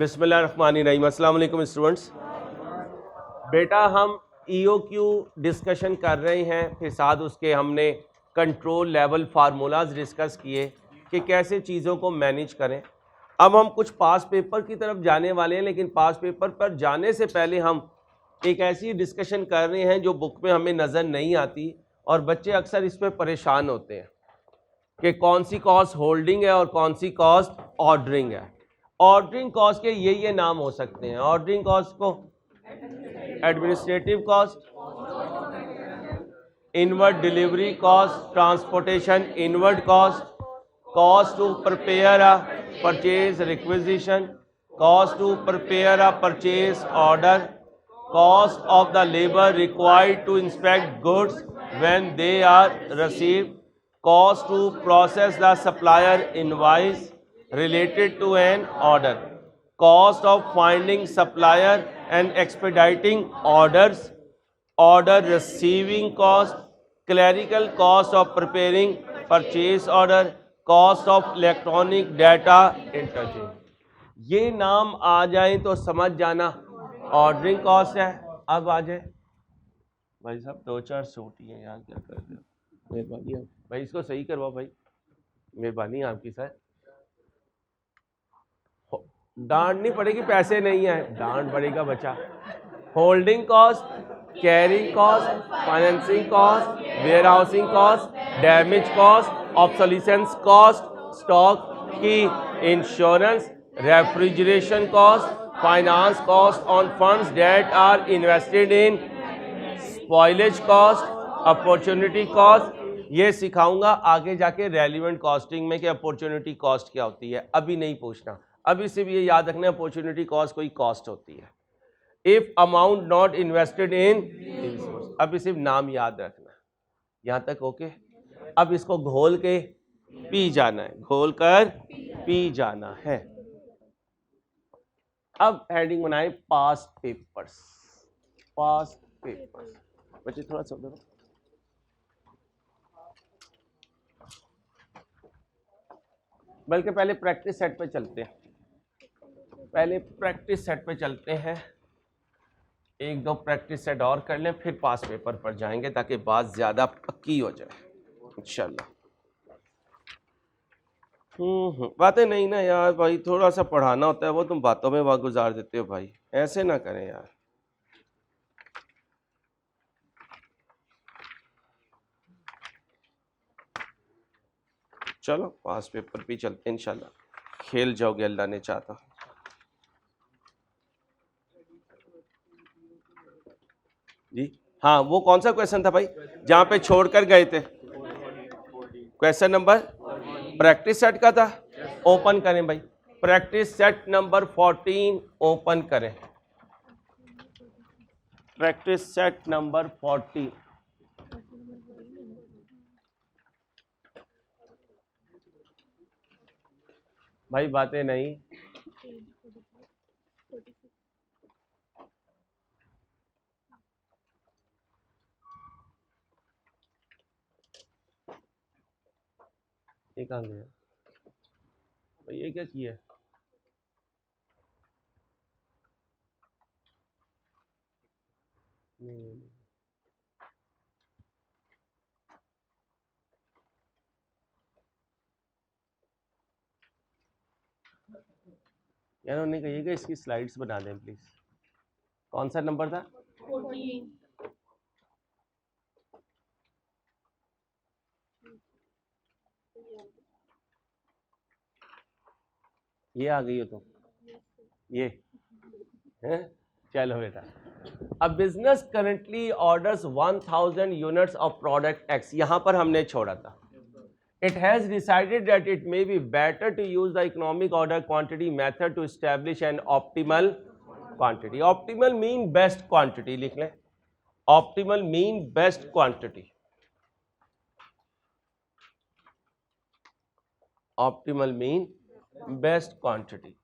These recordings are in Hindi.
बिस्मिल्लाहिर्रहमानिर्रहीम। अस्सलाम वालेकुम स्टूडेंट्स। बेटा हम EOQ डिस्कशन कर रहे हैं, फिर साथ उसके हमने कंट्रोल लेवल फार्मूलाज डिस्कस किए कि कैसे चीज़ों को मैनेज करें। अब हम कुछ पास पेपर की तरफ जाने वाले हैं, लेकिन पास पेपर पर जाने से पहले हम एक ऐसी डिस्कशन कर रहे हैं जो बुक में हमें नज़र नहीं आती और बच्चे अक्सर इस पर परेशान होते हैं कि कौन सी कॉस्ट होल्डिंग है और कौन सी कॉस्ट ऑर्डरिंग है। ऑर्डरिंग कॉस्ट के ये नाम हो सकते हैं। ऑर्डरिंग कॉस्ट को administrative cost, inward delivery cost, transportation inward cost, cost to prepare a purchase requisition, cost to prepare a purchase order, cost of the labor required to inspect goods when they are received, cost to process the supplier invoice related to an order, cost of finding supplier and expediting orders, order receiving cost, clerical cost of preparing purchase order, cost of electronic data interchange। ये नाम आ जाए तो समझ जाना ऑर्डरिंग कॉस्ट है। अब आ जाए भाई साहब, 2-4 सूट ही हैं यहाँ, क्या कर रहे हो? मेहरबानी भाई, इसको सही करवाओ भाई, मेहरबानी आपकी सर। डांट नहीं पड़ेगी, पैसे नहीं है, डांट पड़ेगा बच्चा। Holding cost, carrying cost, financing cost, warehousing cost, damage cost, obsolescence cost, stock की insurance, refrigeration cost, finance cost on funds that are invested in, spoilage cost, opportunity cost. ये सिखाऊंगा आगे जाके रेलिवेंट कॉस्टिंग में कि अपॉर्चुनिटी कॉस्ट क्या होती है। अभी नहीं पूछना, अभी सिर्फ ये याद रखना अपॉर्चुनिटी कॉस्ट कोई कॉस्ट होती है। If amount not invested in, अभी सिर्फ नाम याद रखना। यहां तक ओके। अब इसको घोल के पी जाना है, घोल कर पी जाना है। अब हेडिंग बनाए पास्ट पेपर्स। पास्ट पेपर्स बच्चे थोड़ा सा उधर, बल्कि पहले प्रैक्टिस सेट पे चलते हैं। पहले प्रैक्टिस सेट पे चलते हैं, 1-2 प्रैक्टिस सेट और कर लें, फिर पास पेपर पर जाएंगे ताकि बात ज़्यादा पक्की हो जाए इंशाल्लाह। बातें नहीं ना यार भाई, थोड़ा सा पढ़ाना होता है, वो तुम बातों में वक्त गुजार देते हो भाई, ऐसे ना करें यार। चलो पास पेपर भी चलते हैं इंशाल्लाह, खेल जाओगे अल्लाह ने चाहता। जी हाँ, वो कौन सा क्वेश्चन था भाई जहाँ पे छोड़कर गए थे? क्वेश्चन नंबर प्रैक्टिस सेट का था। ओपन करें भाई, प्रैक्टिस सेट नंबर 14 ओपन करें। Practice set number 14। भाई बातें नहीं, ये कहाँ गया भाई, ये क्या किया? यार उन्होंने कहिएगा इसकी स्लाइड्स बना दें प्लीज। कौन सा नंबर था? 14। ये आ गई हो तो ये है। चलो बेटा, a business currently orders 1000 units of product x, यहां पर हमने छोड़ा था। It has decided that it may be better to use the economic order quantity method to establish an optimal quantity. Optimal mean best quantity, लिख लें। Optimal mean best quantity. Optimal mean best quantity.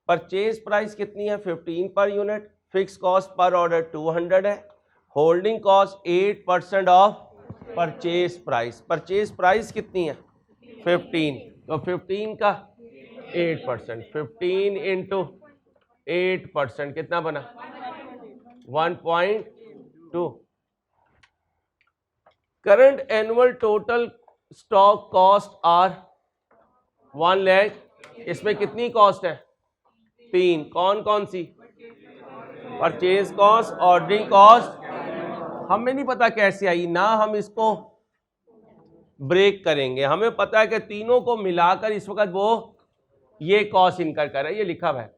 Purchase price कितनी है? 15 per unit. Fix cost per order 200 है। Holding cost 8% of purchase price. Purchase price कितनी है? 15। तो 15 का 8%। 15 इंटू 8% कितना बना? 1.2। Current annual total stock cost are 1 lakh. इसमें कितनी कॉस्ट है? 3। कौन कौन सी? Purchase cost, ordering cost. हमें नहीं पता कैसे आई ना, हम इसको ब्रेक करेंगे। हमें पता है कि तीनों को मिलाकर इस वक्त वो ये कॉस्ट इनकर कर रहा है। ये लिखा हुआ है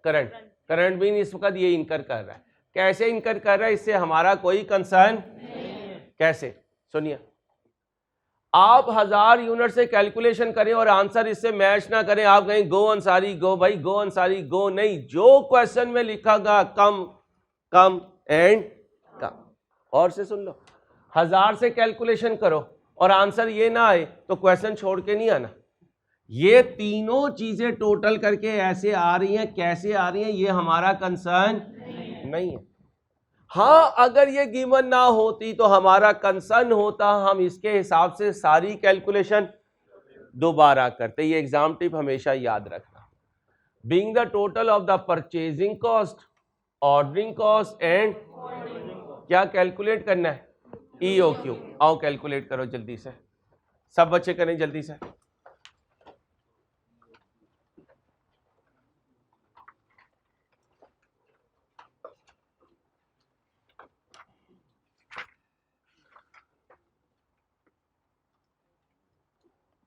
करंट भी इस वक्त ये इनकर कर रहा है। कैसे इनकर कर रहा है इससे हमारा कोई कंसर्न। कैसे? सुनिए, आप 1000 यूनिट से कैलकुलेशन करें और आंसर इससे मैच ना करें, आप कहें गो अंसारी गो, भाई गो अंसारी गो नहीं। जो क्वेश्चन में लिखा गया कम कम एंड कम। और से सुन लो, 1000 से कैलकुलेशन करो और आंसर ये ना आए तो क्वेश्चन छोड़ के नहीं आना। ये तीनों चीजें टोटल करके ऐसे आ रही हैं, कैसे आ रही हैं ये हमारा कंसर्न नहीं है। हाँ, अगर ये गिवन ना होती तो हमारा कंसर्न होता, हम इसके हिसाब से सारी कैलकुलेशन दोबारा करते। ये एग्जाम टिप हमेशा याद रखना। Being the total of the purchasing cost, ordering cost and क्या कैलकुलेट करना है? EOQ। आओ कैलकुलेट करो जल्दी से, सब बच्चे करें जल्दी से।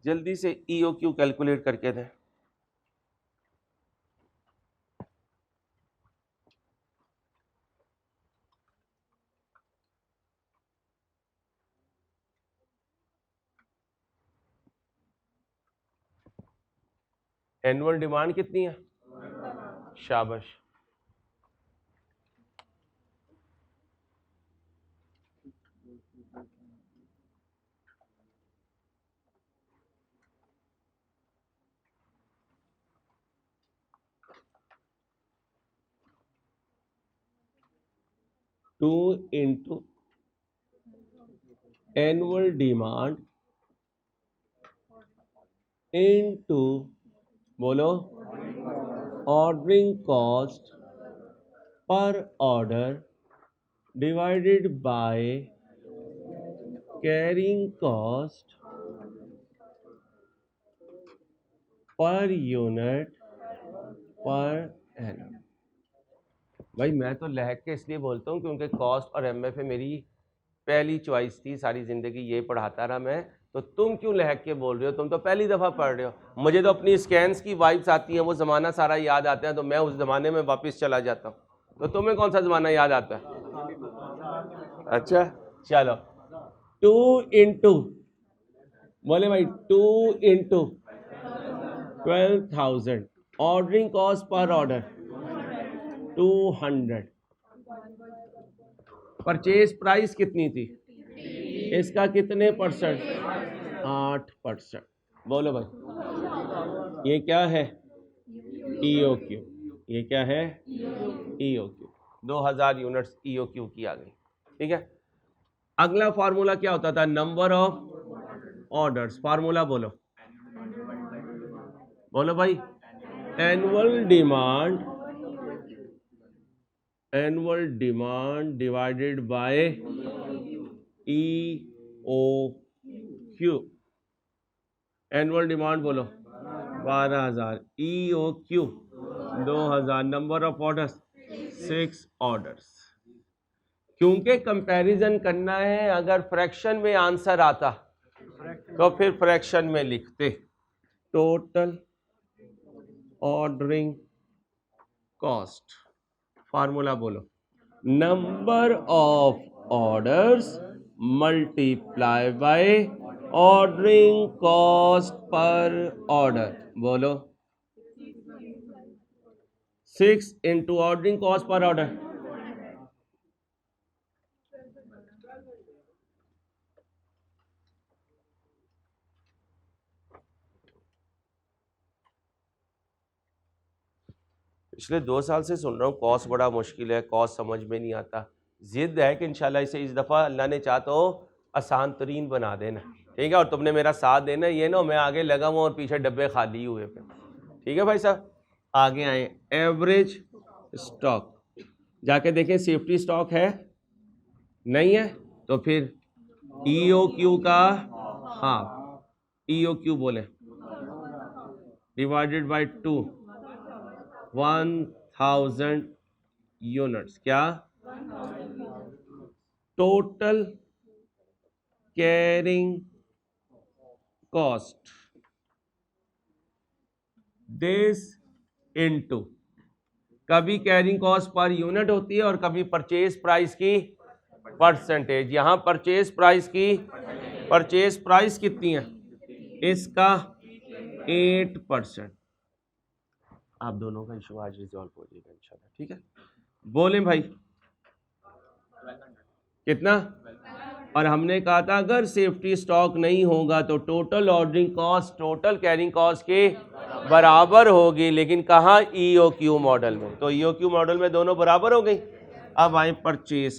जल्दी से EOQ कैलकुलेट करके दें। एनुअल डिमांड कितनी है? शाबाश। Two into annual demand into बोलो ordering cost per order divided by carrying cost per unit per annum. भाई मैं तो लहक के इसलिए बोलता हूँ क्योंकि कॉस्ट और MFA मेरी पहली चॉइस थी, सारी ज़िंदगी ये पढ़ाता रहा मैं। तो तुम क्यों लहक के बोल रहे हो? तुम तो पहली दफ़ा पढ़ रहे हो। मुझे तो अपनी स्कैन्स की वाइब्स आती हैं, वो ज़माना सारा याद आता है, तो मैं उस ज़माने में वापस चला जाता हूँ। तो तुम्हें कौन सा ज़माना याद आता है? अच्छा चलो, 2 इंटू बोले भाई 2 into 12,000 ordering cost per order 200। Purchase price कितनी थी? इसका कितने परसेंट? 8%। बोलो भाई ये क्या है? EOQ। ये क्या है? EOQ। 2000 यूनिट्स EOQ की आ गई। ठीक है, अगला फार्मूला क्या होता था? Number of orders. फार्मूला बोलो, बोलो भाई। Annual demand divided by EOQ। Annual demand बोलो 12,000, EOQ 2000, number of orders 6 orders. क्योंकि कंपैरिजन करना है, अगर फ्रैक्शन में आंसर आता तो फिर फ्रैक्शन में लिखते। टोटल ऑर्डरिंग कॉस्ट, फार्मूला बोलो, number of orders multiply by ordering cost per order. बोलो 6 into ordering cost per order. पिछले 2 साल से सुन रहा हूँ कॉस्ट बड़ा मुश्किल है, कॉस्ट समझ में नहीं आता। जिद है कि इंशाल्लाह इसे इस दफ़ा अल्लाह ने चाहा तो आसान तरीन बना देना। ठीक है, और तुमने मेरा साथ देना, ये ना मैं आगे लगा हुआ और पीछे डब्बे खाली हुए पे। ठीक है भाई साहब। आगे आए, एवरेज स्टॉक, जाके देखें सेफ्टी स्टॉक है नहीं है, तो फिर EOQ का हाफ, EOQ बोले डिवाइडेड बाय 2, 1000 यूनिट्स, क्या total carrying cost, this into, कभी कैरिंग कॉस्ट पर यूनिट होती है और कभी परचेज प्राइस की परसेंटेज। यहां परचेज प्राइस कितनी है, इसका 8%। आप दोनों का इशू आज रिजॉल्व हो जाएगा इंशाल्लाह, ठीक है। बोले भाई कितना, और हमने कहा था अगर सेफ्टी स्टॉक नहीं होगा तो total ordering cost total carrying cost के बराबर होगी, लेकिन कहाँ EOQ मॉडल में, तो EOQ मॉडल में दोनों बराबर हो गई। अब आए परचेज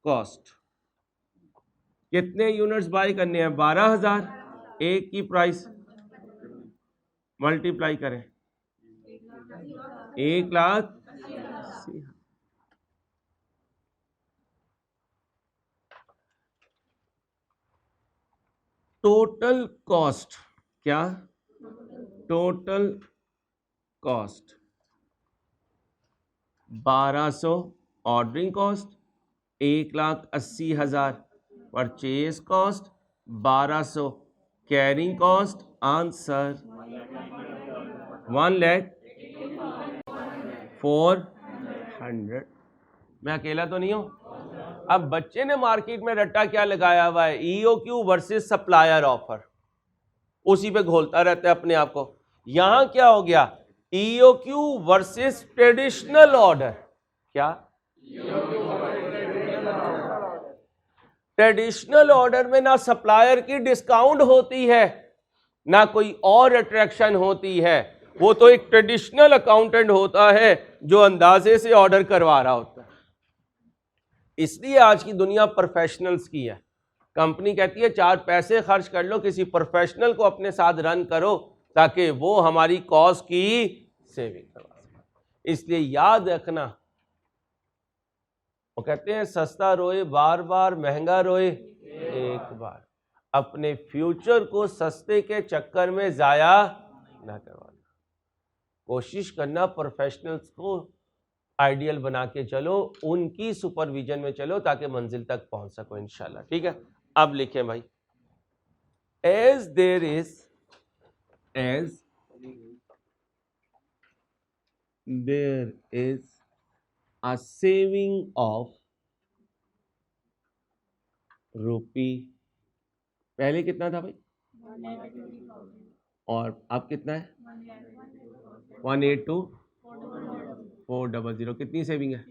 कॉस्ट, कितने यूनिट्स बाय करने हैं, 12,000, एक की प्राइस मल्टीप्लाई करें 1,80,000, टोटल कॉस्ट, क्या total cost 1200 ordering cost, 1,80,000 purchase cost, 1200 carrying cost, answer 1,04,000। मैं अकेला तो नहीं हूं। अब बच्चे ने मार्केट में रट्टा क्या लगाया हुआ है, EOQ वर्सेस सप्लायर ऑफर, उसी पे घोलता रहता है अपने आप को। यहां क्या हो गया, EOQ वर्सेस ट्रेडिशनल ऑर्डर, क्या ट्रेडिशनल ऑर्डर में ना सप्लायर की डिस्काउंट होती है ना कोई और अट्रैक्शन होती है, वो तो एक ट्रेडिशनल अकाउंटेंट होता है जो अंदाजे से ऑर्डर करवा रहा होता है। इसलिए आज की दुनिया प्रोफेशनल्स की है। कंपनी कहती है 4 पैसे खर्च कर लो, किसी प्रोफेशनल को अपने साथ रन करो ताकि वो हमारी कॉस्ट की सेविंग करवा सके। इसलिए याद रखना, वो कहते हैं सस्ता रोए बार बार, महंगा रोए एक बार। अपने फ्यूचर को सस्ते के चक्कर में जाया ना करवाना, कोशिश करना प्रोफेशनल्स को आइडियल बना के चलो, उनकी सुपरविजन में चलो ताकि मंजिल तक पहुंच सको इंशाल्लाह, ठीक है। अब लिखें भाई, as there is a saving of rupee, पहले कितना था भाई, और अब कितना है 182,400, कितनी सेविंग है,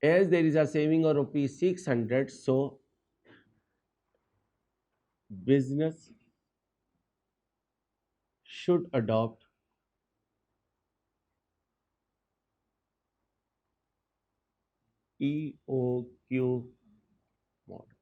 as there is a saving of ₹600, so business should adopt EOQ model.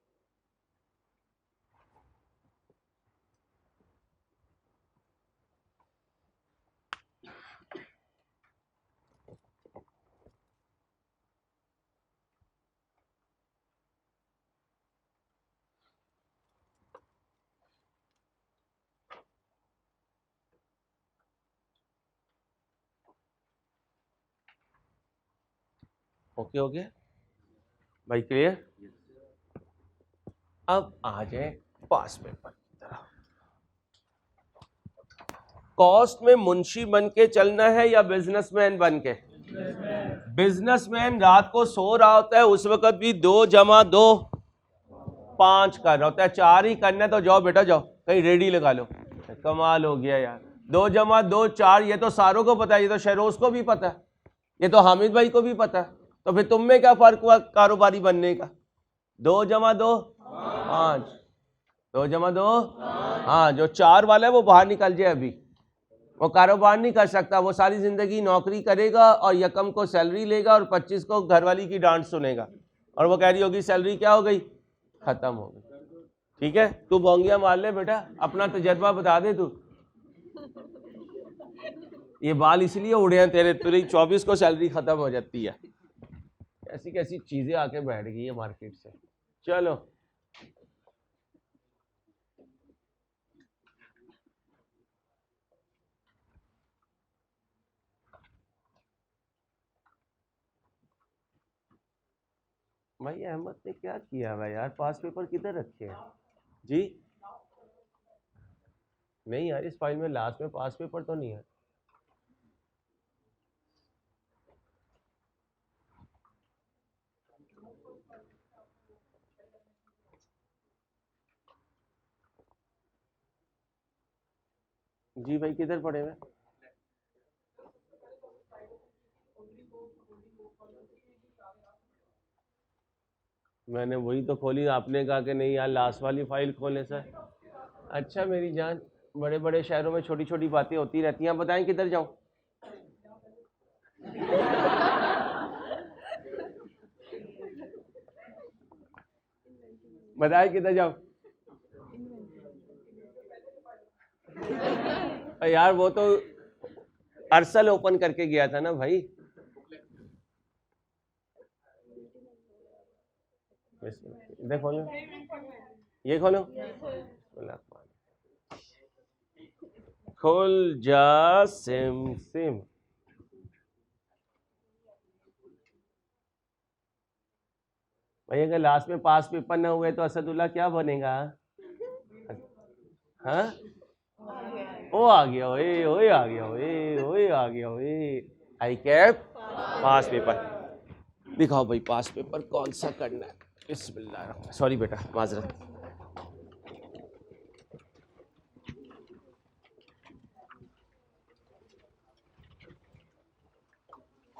Okay हो गया भाई, क्लियर। अब आ जाए पास पेपर की तरफ। कॉस्ट में मुंशी बन के चलना है या बिजनेसमैन बन के? बिजनेसमैन रात को सो रहा होता है, उस वक्त भी 2 + 2 5 कर रहा होता है, 4 ही करना है तो जाओ बेटा जाओ कहीं रेडी लगा लो। कमाल हो गया यार, 2 + 2 4, ये तो सारों को पता है, ये तो शहरोज को भी पता है, ये तो हामिद भाई को भी पता है, तो फिर तुम में क्या फर्क हुआ कारोबारी बनने का? 2 + 2 5, 2 + 2 हाँ, जो 4 वाला है वो बाहर निकल जाए, अभी वो कारोबार नहीं कर सकता, वो सारी जिंदगी नौकरी करेगा और यकम को सैलरी लेगा और 25 को घरवाली की डांट सुनेगा, और वो कह रही होगी सैलरी क्या हो गई, खत्म हो गई। ठीक है, तू बोंगिया मार ले बेटा, अपना तजर्बा बता दे तू। ये बाल इसलिए उड़े हैं तेरे, तेरी 24 को सैलरी खत्म हो जाती है। ऐसी कैसी चीजें आके बैठ गई है मार्केट से। चलो भाई अहमद ने क्या किया हुआ यार, पास पेपर किधर रखे हैं जी? नहीं यार, इस फाइल में लास्ट में पास पेपर तो नहीं है। जी भाई किधर पड़े हुए? मैंने वही तो खोली, आपने कहा कि नहीं यार लास्ट वाली फाइल खोलें सर। अच्छा मेरी जान, बड़े बड़े शहरों में छोटी छोटी बातें होती रहती हैं, बताएं किधर जाऊं? बताएं किधर जाऊं? यार वो तो अरसल ओपन करके गया था ना भाई। इधर खोलो, ये खोलो, खोल जा सिम सिम। भाई अगर लास्ट में पास पेपर ना हुए तो असदुल्ला क्या बनेगा? हाँ ओ आ गया, ओए ओए आ गया, ओए ओए आ गया, ओए आई कैप पास पेपर दिखाओ भाई। पास पेपर कौन सा करना है? बिस्मिल्लाह, सॉरी बेटा माजरत।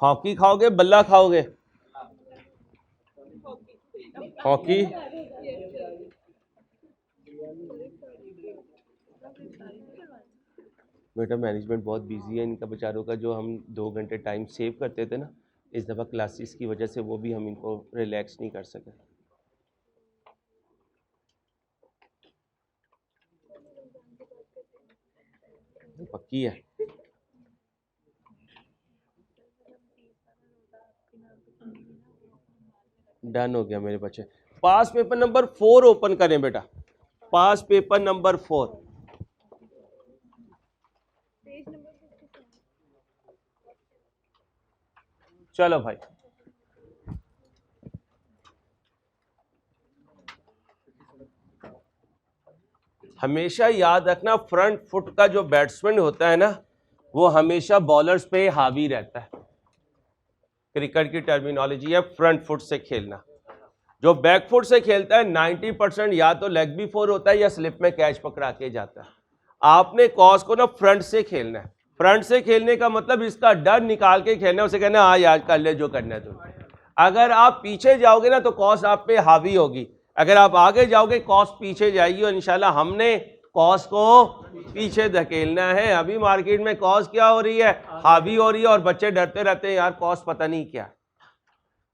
हॉकी खाओगे बल्ला खाओगे? हॉकी। बेटा मैनेजमेंट बहुत बिजी है इनका बेचारों का, जो हम 2 घंटे टाइम सेव करते थे ना, इस दफ़ा क्लासेस की वजह से वो भी हम इनको रिलैक्स नहीं कर सके। पक्की है? डन हो गया मेरे बच्चे। पास पेपर नंबर 4 ओपन करें बेटा, पास पेपर नंबर 4। चलो भाई, हमेशा याद रखना फ्रंट फुट का जो बैट्समैन होता है ना, वो हमेशा बॉलर्स पे हावी रहता है। क्रिकेट की टर्मिनोलॉजी है फ्रंट फुट से खेलना। जो बैक फुट से खेलता है 90% या तो लेग बी 4 होता है या स्लिप में कैच पकड़ा के जाता है। आपने कॉस को ना फ्रंट से खेलना है। फ्रंट से खेलने का मतलब इसका डर निकाल के खेलना है, उसे कहना हाँ यार कर ले जो करना है तुम। अगर आप पीछे जाओगे ना तो कॉस आप पे हावी होगी, अगर आप आगे जाओगे कॉस पीछे जाएगी, और इंशाल्लाह हमने कॉस को पीछे धकेलना है। अभी मार्केट में कॉस क्या हो रही है? हावी हो रही है, और बच्चे डरते रहते हैं यार कॉस पता नहीं क्या।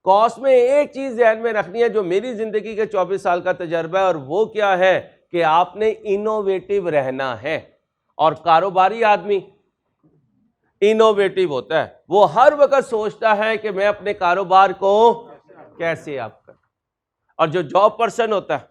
कॉस में एक चीज ध्यान में रखनी है जो मेरी जिंदगी के 24 साल का तजर्बा है, और वो क्या है कि आपने इनोवेटिव रहना है। और कारोबारी आदमी इनोवेटिव होता है, वो हर वक्त सोचता है कि मैं अपने कारोबार को कैसे आप कर। और जो जॉब पर्सन होता है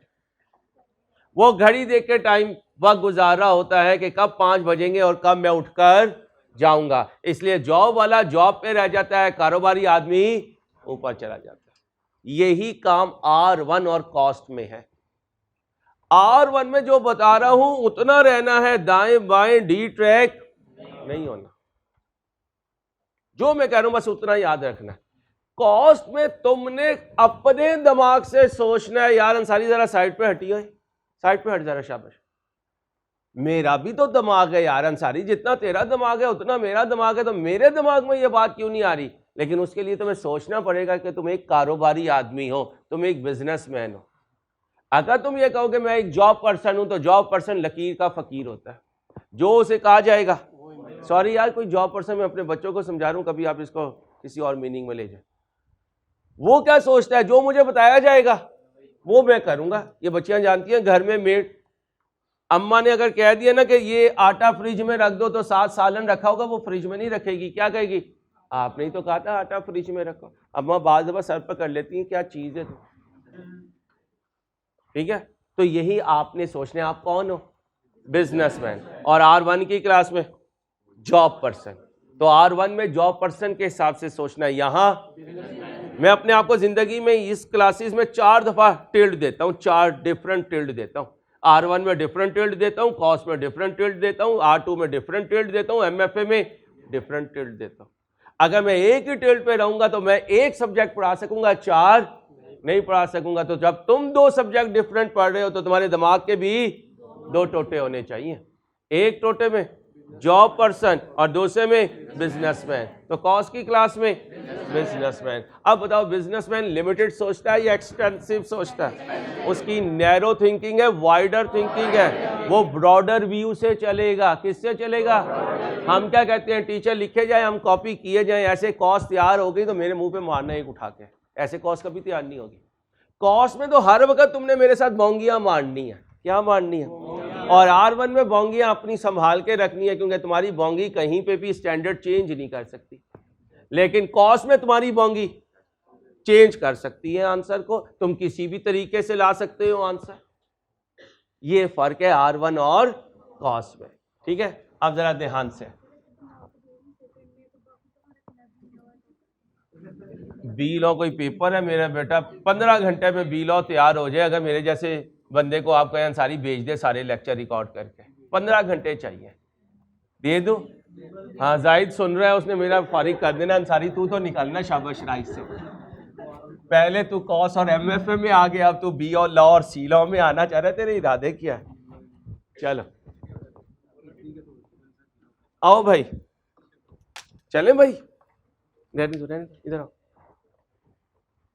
वो घड़ी देख के टाइम वक्त गुजार रहा होता है कि कब 5 बजेंगे और कब मैं उठकर जाऊंगा। इसलिए जॉब वाला जॉब पे रह जाता है, कारोबारी आदमी ऊपर चला जाता है। यही काम R1 और कॉस्ट में है। R1 में जो बता रहा हूं उतना रहना है, दाएं बाएं डी ट्रैक नहीं होना। जो मैं कह रहा हूं बस उतना याद रखना है। कॉस्ट में तुमने अपने दिमाग से सोचना है। यार अंसारी जरा साइड पे हटिए, साइड पे हट जरा, शाबाश। मेरा भी तो दिमाग है यार अंसारी, जितना तेरा दिमाग है उतना मेरा दिमाग है, तो मेरे दिमाग में ये बात क्यों नहीं आ रही? लेकिन उसके लिए तुम्हें सोचना पड़ेगा कि तुम एक कारोबारी आदमी हो, तुम एक बिजनेसमैन हो। अगर तुम ये कहोगे मैं एक जॉब पर्सन हूं, तो जॉब पर्सन लकीर का फकीर होता है, जो उसे कहा जाएगा। सॉरी यार, कोई जॉब पर्सन, मैं अपने बच्चों को समझा रहा हूं, कभी आप इसको किसी और मीनिंग में ले जाए। वो क्या सोचता है? जो मुझे बताया जाएगा वो मैं करूंगा। ये बच्चियां जानती हैं, घर में मेड अम्मा ने अगर कह दिया ना कि ये आटा फ्रिज में रख दो, तो 7 सालन रखा होगा, वो फ्रिज में नहीं रखेगी। क्या कहेगी? आपने ही तो कहा था आटा फ्रिज में रखो। अम्मा बात दफा सर पर कर लेती हैं, क्या चीज है। ठीक है, तो यही आपने सोचना है। आप कौन हो? बिजनेसमैन। और R1 की क्लास में जॉब पर्सन। तो R1 में जॉब पर्सन के हिसाब से सोचना है। यहां मैं अपने आप को जिंदगी में इस क्लासेस में 4 दफा टिल्ड देता हूं, 4 डिफरेंट टिल्ड देता हूं। R1 में डिफरेंट टिल्ड देता हूं, कॉस में डिफरेंट टिल्ड देता हूं, R2 में डिफरेंट टिल्ड देता हूं, MFA में डिफरेंट टिल्ड देता हूं। अगर मैं एक ही टिल्ड पे रहूंगा तो मैं एक सब्जेक्ट पढ़ा सकूंगा, 4 नहीं पढ़ा सकूंगा। तो जब तुम 2 सब्जेक्ट डिफरेंट पढ़ रहे हो तो तुम्हारे दिमाग के भी 2 टोटे होने चाहिए। एक टोटे में जॉब पर्सन और दूसरे में बिजनेसमैन। तो कॉस की क्लास में बिजनेसमैन। अब बताओ, बिजनेसमैन लिमिटेड सोचता है या एक्सटेंसिव सोचता है? उसकी नैरो थिंकिंग है, वाइडर थिंकिंग है। वो ब्रॉडर व्यू से चलेगा। किससे चलेगा? हम क्या कहते हैं, टीचर लिखे जाए, हम कॉपी किए जाए। ऐसे कॉस तैयार हो गई तो मेरे मुंह पे मारना एक उठा के। ऐसे कॉस कभी तैयार नहीं होगी। कॉस में तो हर वक्त तुमने मेरे साथ बोंगियां मारनी है। क्या मारनी है? और R1 में बोंगियां अपनी संभाल के रखनी है, क्योंकि तुम्हारी बोंगी कहीं पे भी स्टैंडर्ड चेंज नहीं कर सकती। लेकिन कॉस में तुम्हारी बोंगी चेंज कर सकती है आंसर को। तुम किसी भी तरीके से ला सकते हो आंसर। ये फर्क है R1 और कॉस में। ठीक है, अब जरा ध्यान से, बी लॉ कोई पेपर है मेरा बेटा? 15 घंटे में बी लॉ तैयार हो जाए। अगर मेरे जैसे बंदे को आप कहें अंसारी भेज दे सारे लेक्चर रिकॉर्ड करके, 15 घंटे चाहिए। दे दूं? हाँ, जाहिद सुन रहा है, उसने मेरा फारिग कर देना। अंसारी तू तो निकलना शाबाश राइट से। पहले तू कॉस और MFA में आ गया, अब तू बी और लॉ और सी लॉ में आना चाह रहा है। तेरे इरादे क्या है? चलो आओ भाई, चलें भाई, इधर आओ।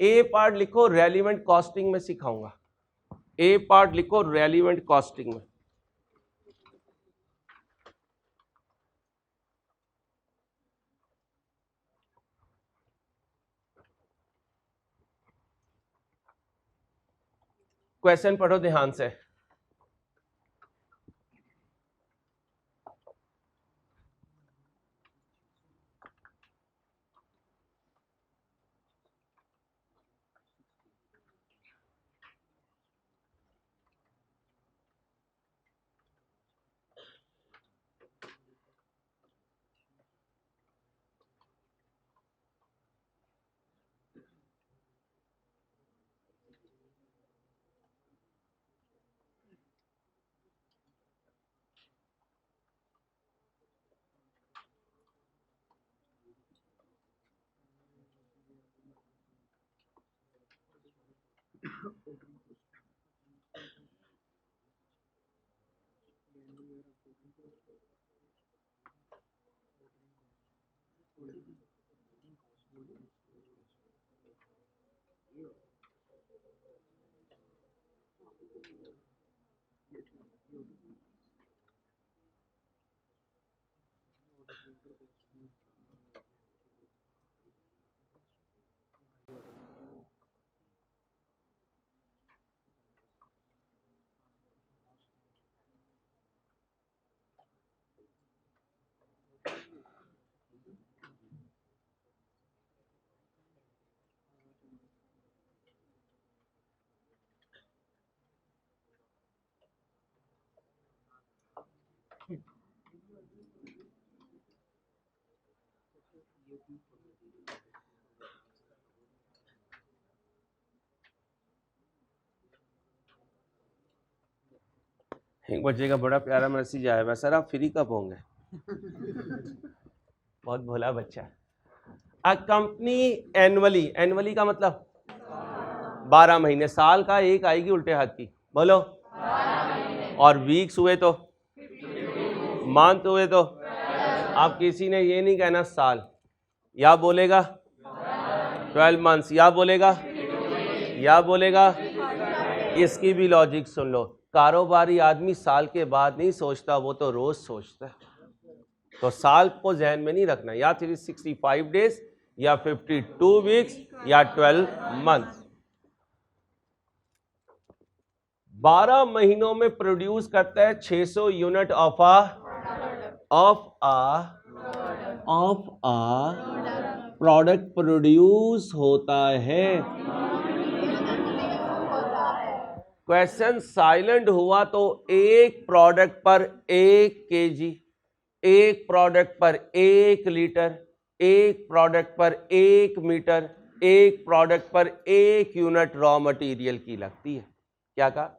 ए पार्ट लिखो, रेलिवेंट कॉस्टिंग में सिखाऊंगा। ए पार्ट लिखो, रेलिवेंट कॉस्टिंग में। क्वेश्चन पढ़ो ध्यान से। एक बच्चे का बड़ा प्यारा मैसेज आया, सर आप फ्री कब होंगे? बहुत भोला बच्चा। अ कंपनी एनुअली, एनुअली का मतलब 12 महीने। साल का एक आएगी उल्टे हाथ की, बोलो। और वीक्स हुए तो, मंथ हुए तो, आप किसी ने ये नहीं कहना साल, या बोलेगा 12 मंथ्स, या बोलेगा, या बोलेगा। इसकी भी लॉजिक सुन लो। कारोबारी आदमी साल के बाद नहीं सोचता, वो तो रोज सोचता है। तो साल को जहन में नहीं रखना, या 365 डेज, या 52 वीक्स, या 12 मंथ्स। 12 महीनों में प्रोड्यूस करता है 600 unit of a product produce होता है। क्वेश्चन साइलेंट हुआ तो एक प्रोडक्ट पर 1 kg, एक प्रोडक्ट पर 1 लीटर, एक प्रोडक्ट पर 1 मीटर, एक प्रोडक्ट पर 1 यूनिट रॉ मटेरियल की लगती है। क्या कहा?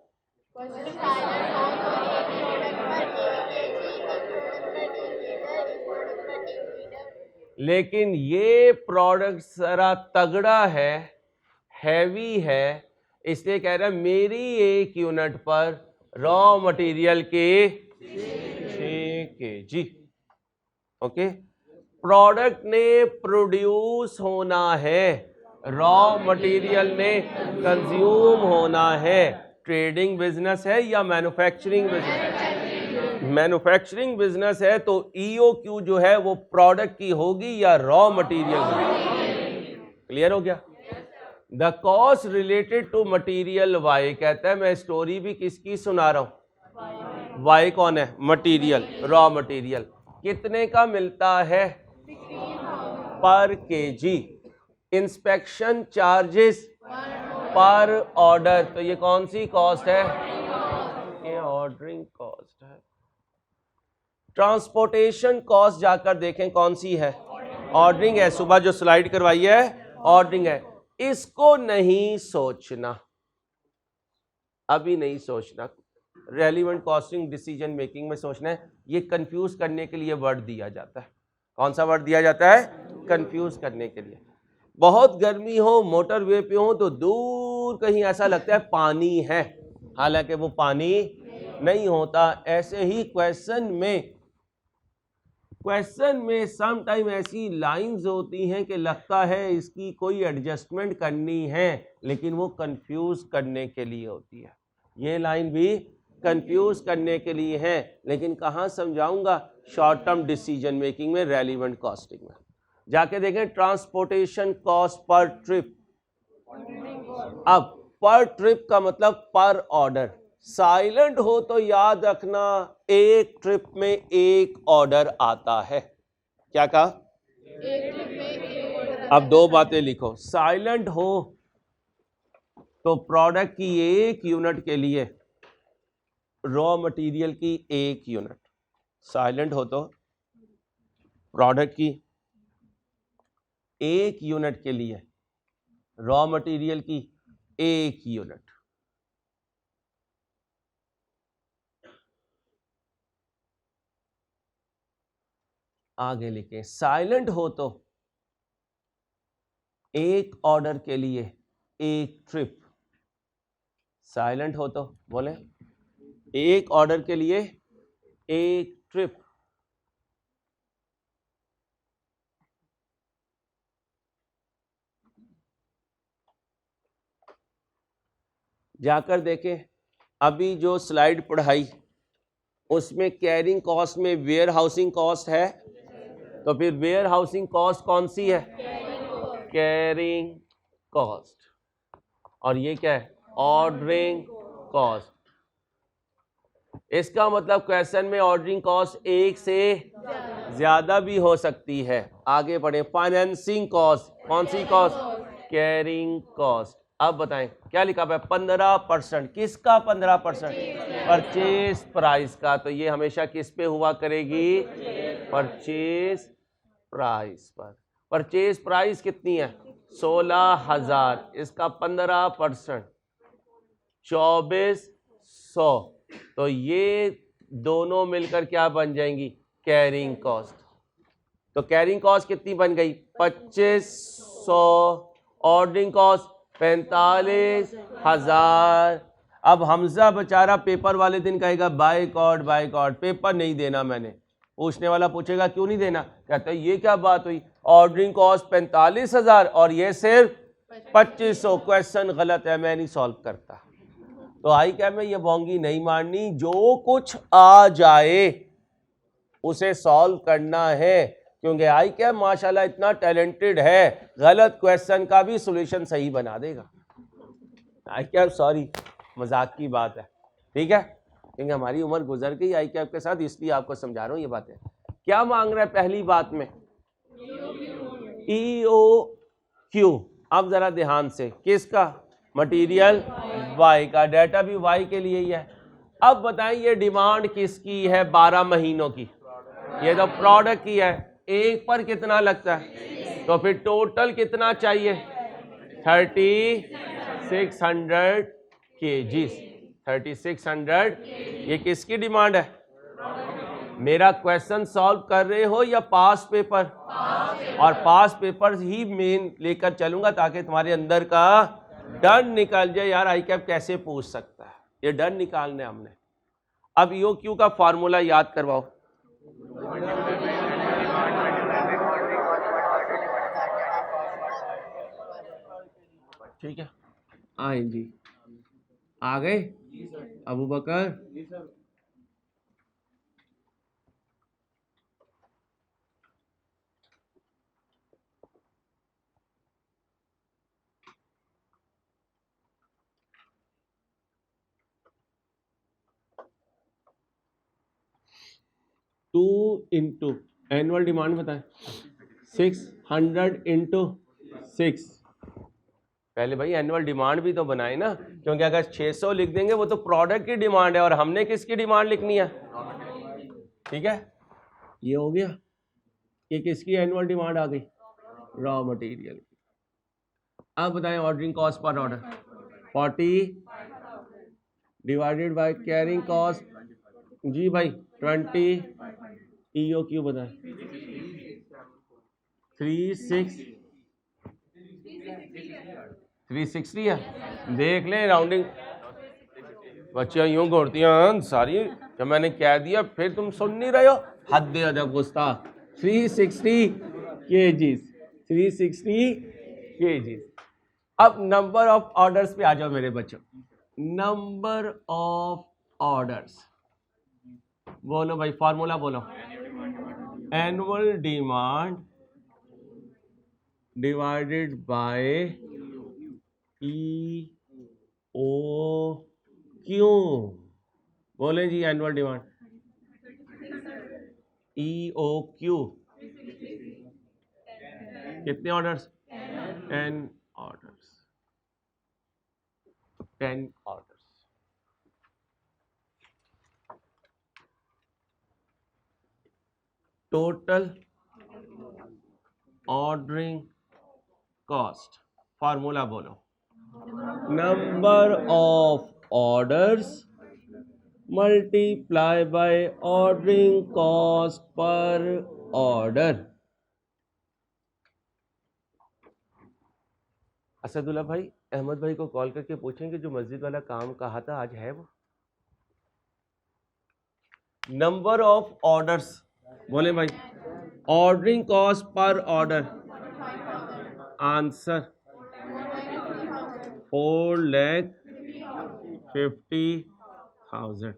लेकिन ये प्रोडक्ट जरा तगड़ा है, हैवी है, इसलिए कह रहा है मेरी 1 यूनिट पर रॉ मटेरियल के 6 kg। ओके, प्रोडक्ट ने प्रोड्यूस होना है, रॉ मटेरियल ने कंज्यूम होना है। ट्रेडिंग बिजनेस है या मैन्युफैक्चरिंग बिजनेस? मैन्युफैक्चरिंग बिजनेस है तो EOQ जो है वो प्रोडक्ट की होगी या रॉ मटेरियल की? क्लियर हो गया? The cost related to material Y, कहता है मैं स्टोरी भी किसकी सुना रहा हूं? वाई कौन है? Material, raw material. कितने का मिलता है? पर केजी। इंस्पेक्शन चार्जेस पर ऑर्डर, तो ये कौन सी कॉस्ट है? ये ऑर्डरिंग कॉस्ट है। ट्रांसपोर्टेशन कॉस्ट जाकर देखें कौन सी है? ऑर्डरिंग है। सुबह जो स्लाइड करवाई है ऑर्डरिंग है। इसको नहीं सोचना, अभी नहीं सोचना, रेलिवेंट कॉस्टिंग डिसीजन मेकिंग में सोचना है। ये कंफ्यूज करने के लिए वर्ड दिया जाता है। कौन सा वर्ड दिया जाता है? कंफ्यूज करने के लिए। बहुत गर्मी हो, मोटरवे पे हो तो दूर कहीं ऐसा लगता है पानी है, हालांकि वो पानी नहीं होता। ऐसे ही क्वेश्चन में सम टाइम ऐसी लाइंस होती हैं कि लगता है इसकी कोई एडजस्टमेंट करनी है, लेकिन वो कंफ्यूज करने के लिए होती है। ये लाइन भी कंफ्यूज करने के लिए है, लेकिन कहाँ समझाऊंगा? शॉर्ट टर्म डिसीजन मेकिंग में, रेलिवेंट कॉस्टिंग में। जाके देखें ट्रांसपोर्टेशन कॉस्ट पर ट्रिप। अब पर ट्रिप का मतलब पर ऑर्डर। साइलेंट हो तो याद रखना एक ट्रिप में एक ऑर्डर आता है। क्या कहा? अब दो बातें लिखो। साइलेंट हो तो प्रोडक्ट की 1 यूनिट के लिए रॉ मटेरियल की 1 यूनिट। साइलेंट हो तो प्रोडक्ट की 1 यूनिट के लिए रॉ मटेरियल की 1 यूनिट। आगे लिखें, साइलेंट हो तो एक ऑर्डर के लिए 1 ट्रिप। साइलेंट हो तो बोले एक ऑर्डर के लिए 1 ट्रिप। जाकर देखें अभी जो स्लाइड पढ़ाई उसमें कैरिंग कॉस्ट में वेयर हाउसिंग कॉस्ट है, तो फिर वेयर हाउसिंग कॉस्ट कौन सी है? Carrying cost. और ये क्या है? Ordering cost. इसका मतलब क्वेश्चन में ऑर्डरिंग कॉस्ट 1 से ज्यादा भी हो सकती है। आगे बढ़े, फाइनेंसिंग कॉस्ट। कौन सी कॉस्ट? Carrying cost. अब बताएं क्या लिखा है? 15%। किसका 15%? परचेज प्राइस का। तो ये हमेशा किस पे हुआ करेगी? परचेज प्राइस पर। परचेज प्राइस कितनी है? 16,000। इसका 15% 2400। तो ये दोनों मिलकर क्या बन जाएंगी? Carrying cost. तो कैरिंग कॉस्ट कितनी बन गई? 2500। Ordering cost 45,000। अब हमजा बेचारा पेपर वाले दिन कहेगा बाइकआउट बाइकआउट, पेपर नहीं देना मैंने। पूछने वाला पूछेगा क्यों नहीं देना? कहता है ये क्या बात हुई, ऑर्डरिंग कॉस्ट 45,000 और ये सिर्फ 2500। क्वेश्चन गलत है, मैं नहीं सॉल्व करता। तो आई क्या में ये बोंगी नहीं मारनी, जो कुछ आ जाए उसे सॉल्व करना है, क्योंकि आई क्या माशाल्लाह इतना टैलेंटेड है, गलत क्वेश्चन का भी सॉल्यूशन सही बना देगा। आई क्या, सॉरी मजाक की बात है। ठीक है, क्योंकि हमारी उम्र गुजर गई आई कैप के साथ, इसलिए आपको समझा रहा हूँ ये बातें। क्या मांग रहा है पहली बात में? EOQ। अब जरा ध्यान से, किसका? मटेरियल वाई का, डाटा भी वाई के लिए ही है। अब बताएं ये डिमांड किसकी है? 12 महीनों की। ये तो प्रोडक्ट की है, एक पर कितना लगता है? तो फिर टोटल कितना चाहिए? 3600 kgs। 3600। ये किसकी डिमांड है? मेरा क्वेश्चन सॉल्व कर रहे हो या पास पेपर? और पास पेपर ही मेन लेकर चलूंगा ताकि तुम्हारे अंदर का डर निकल जाए। यार आई कैप कैसे पूछ सकता है, ये डर निकालने हमने। अब EOQ का फॉर्मूला याद करवाओ। ठीक है, आए जी, आ गए अबू बकर? 2 इंटू एनुअल डिमांड बताएं, 600 इंटू 6। पहले भाई एनुअल डिमांड भी तो बनाए ना, क्योंकि अगर 600 लिख देंगे वो तो प्रोडक्ट की डिमांड है और हमने किसकी डिमांड लिखनी है? ठीक है, ये हो गया। ये किसकी एनुअल डिमांड आ गई? Raw material. अब बताएं ordering cost per order 40 divided by carrying cost. जी भाई 20। EOQ बताएं 360 है। देख लें राउंडिंग, बच्चियां यूं घोड़तियां सारी, जब मैंने कह दिया फिर तुम सुन नहीं रहे हो, हद अदब गुस्ताख। 360 kgs, 360 kgs। अब नंबर ऑफ ऑर्डर्स पे आ जाओ मेरे बच्चों। नंबर ऑफ ऑर्डर्स बोलो भाई, फॉर्मूला बोलो। Annual demand divided by EOQ। बोले जी एनुअल डिमांड EOQ कितने orders? 10 orders. 10 orders. Total ordering cost, formula बोलो। Number of orders multiply by ordering cost per order. Asadullah भाई अहमद भाई को कॉल करके पूछेंगे जो मस्जिद वाला काम कहा था आज है वो? नंबर ऑफ ऑर्डर्स बोले भाई, ordering cost per order. Answer 4,50,000।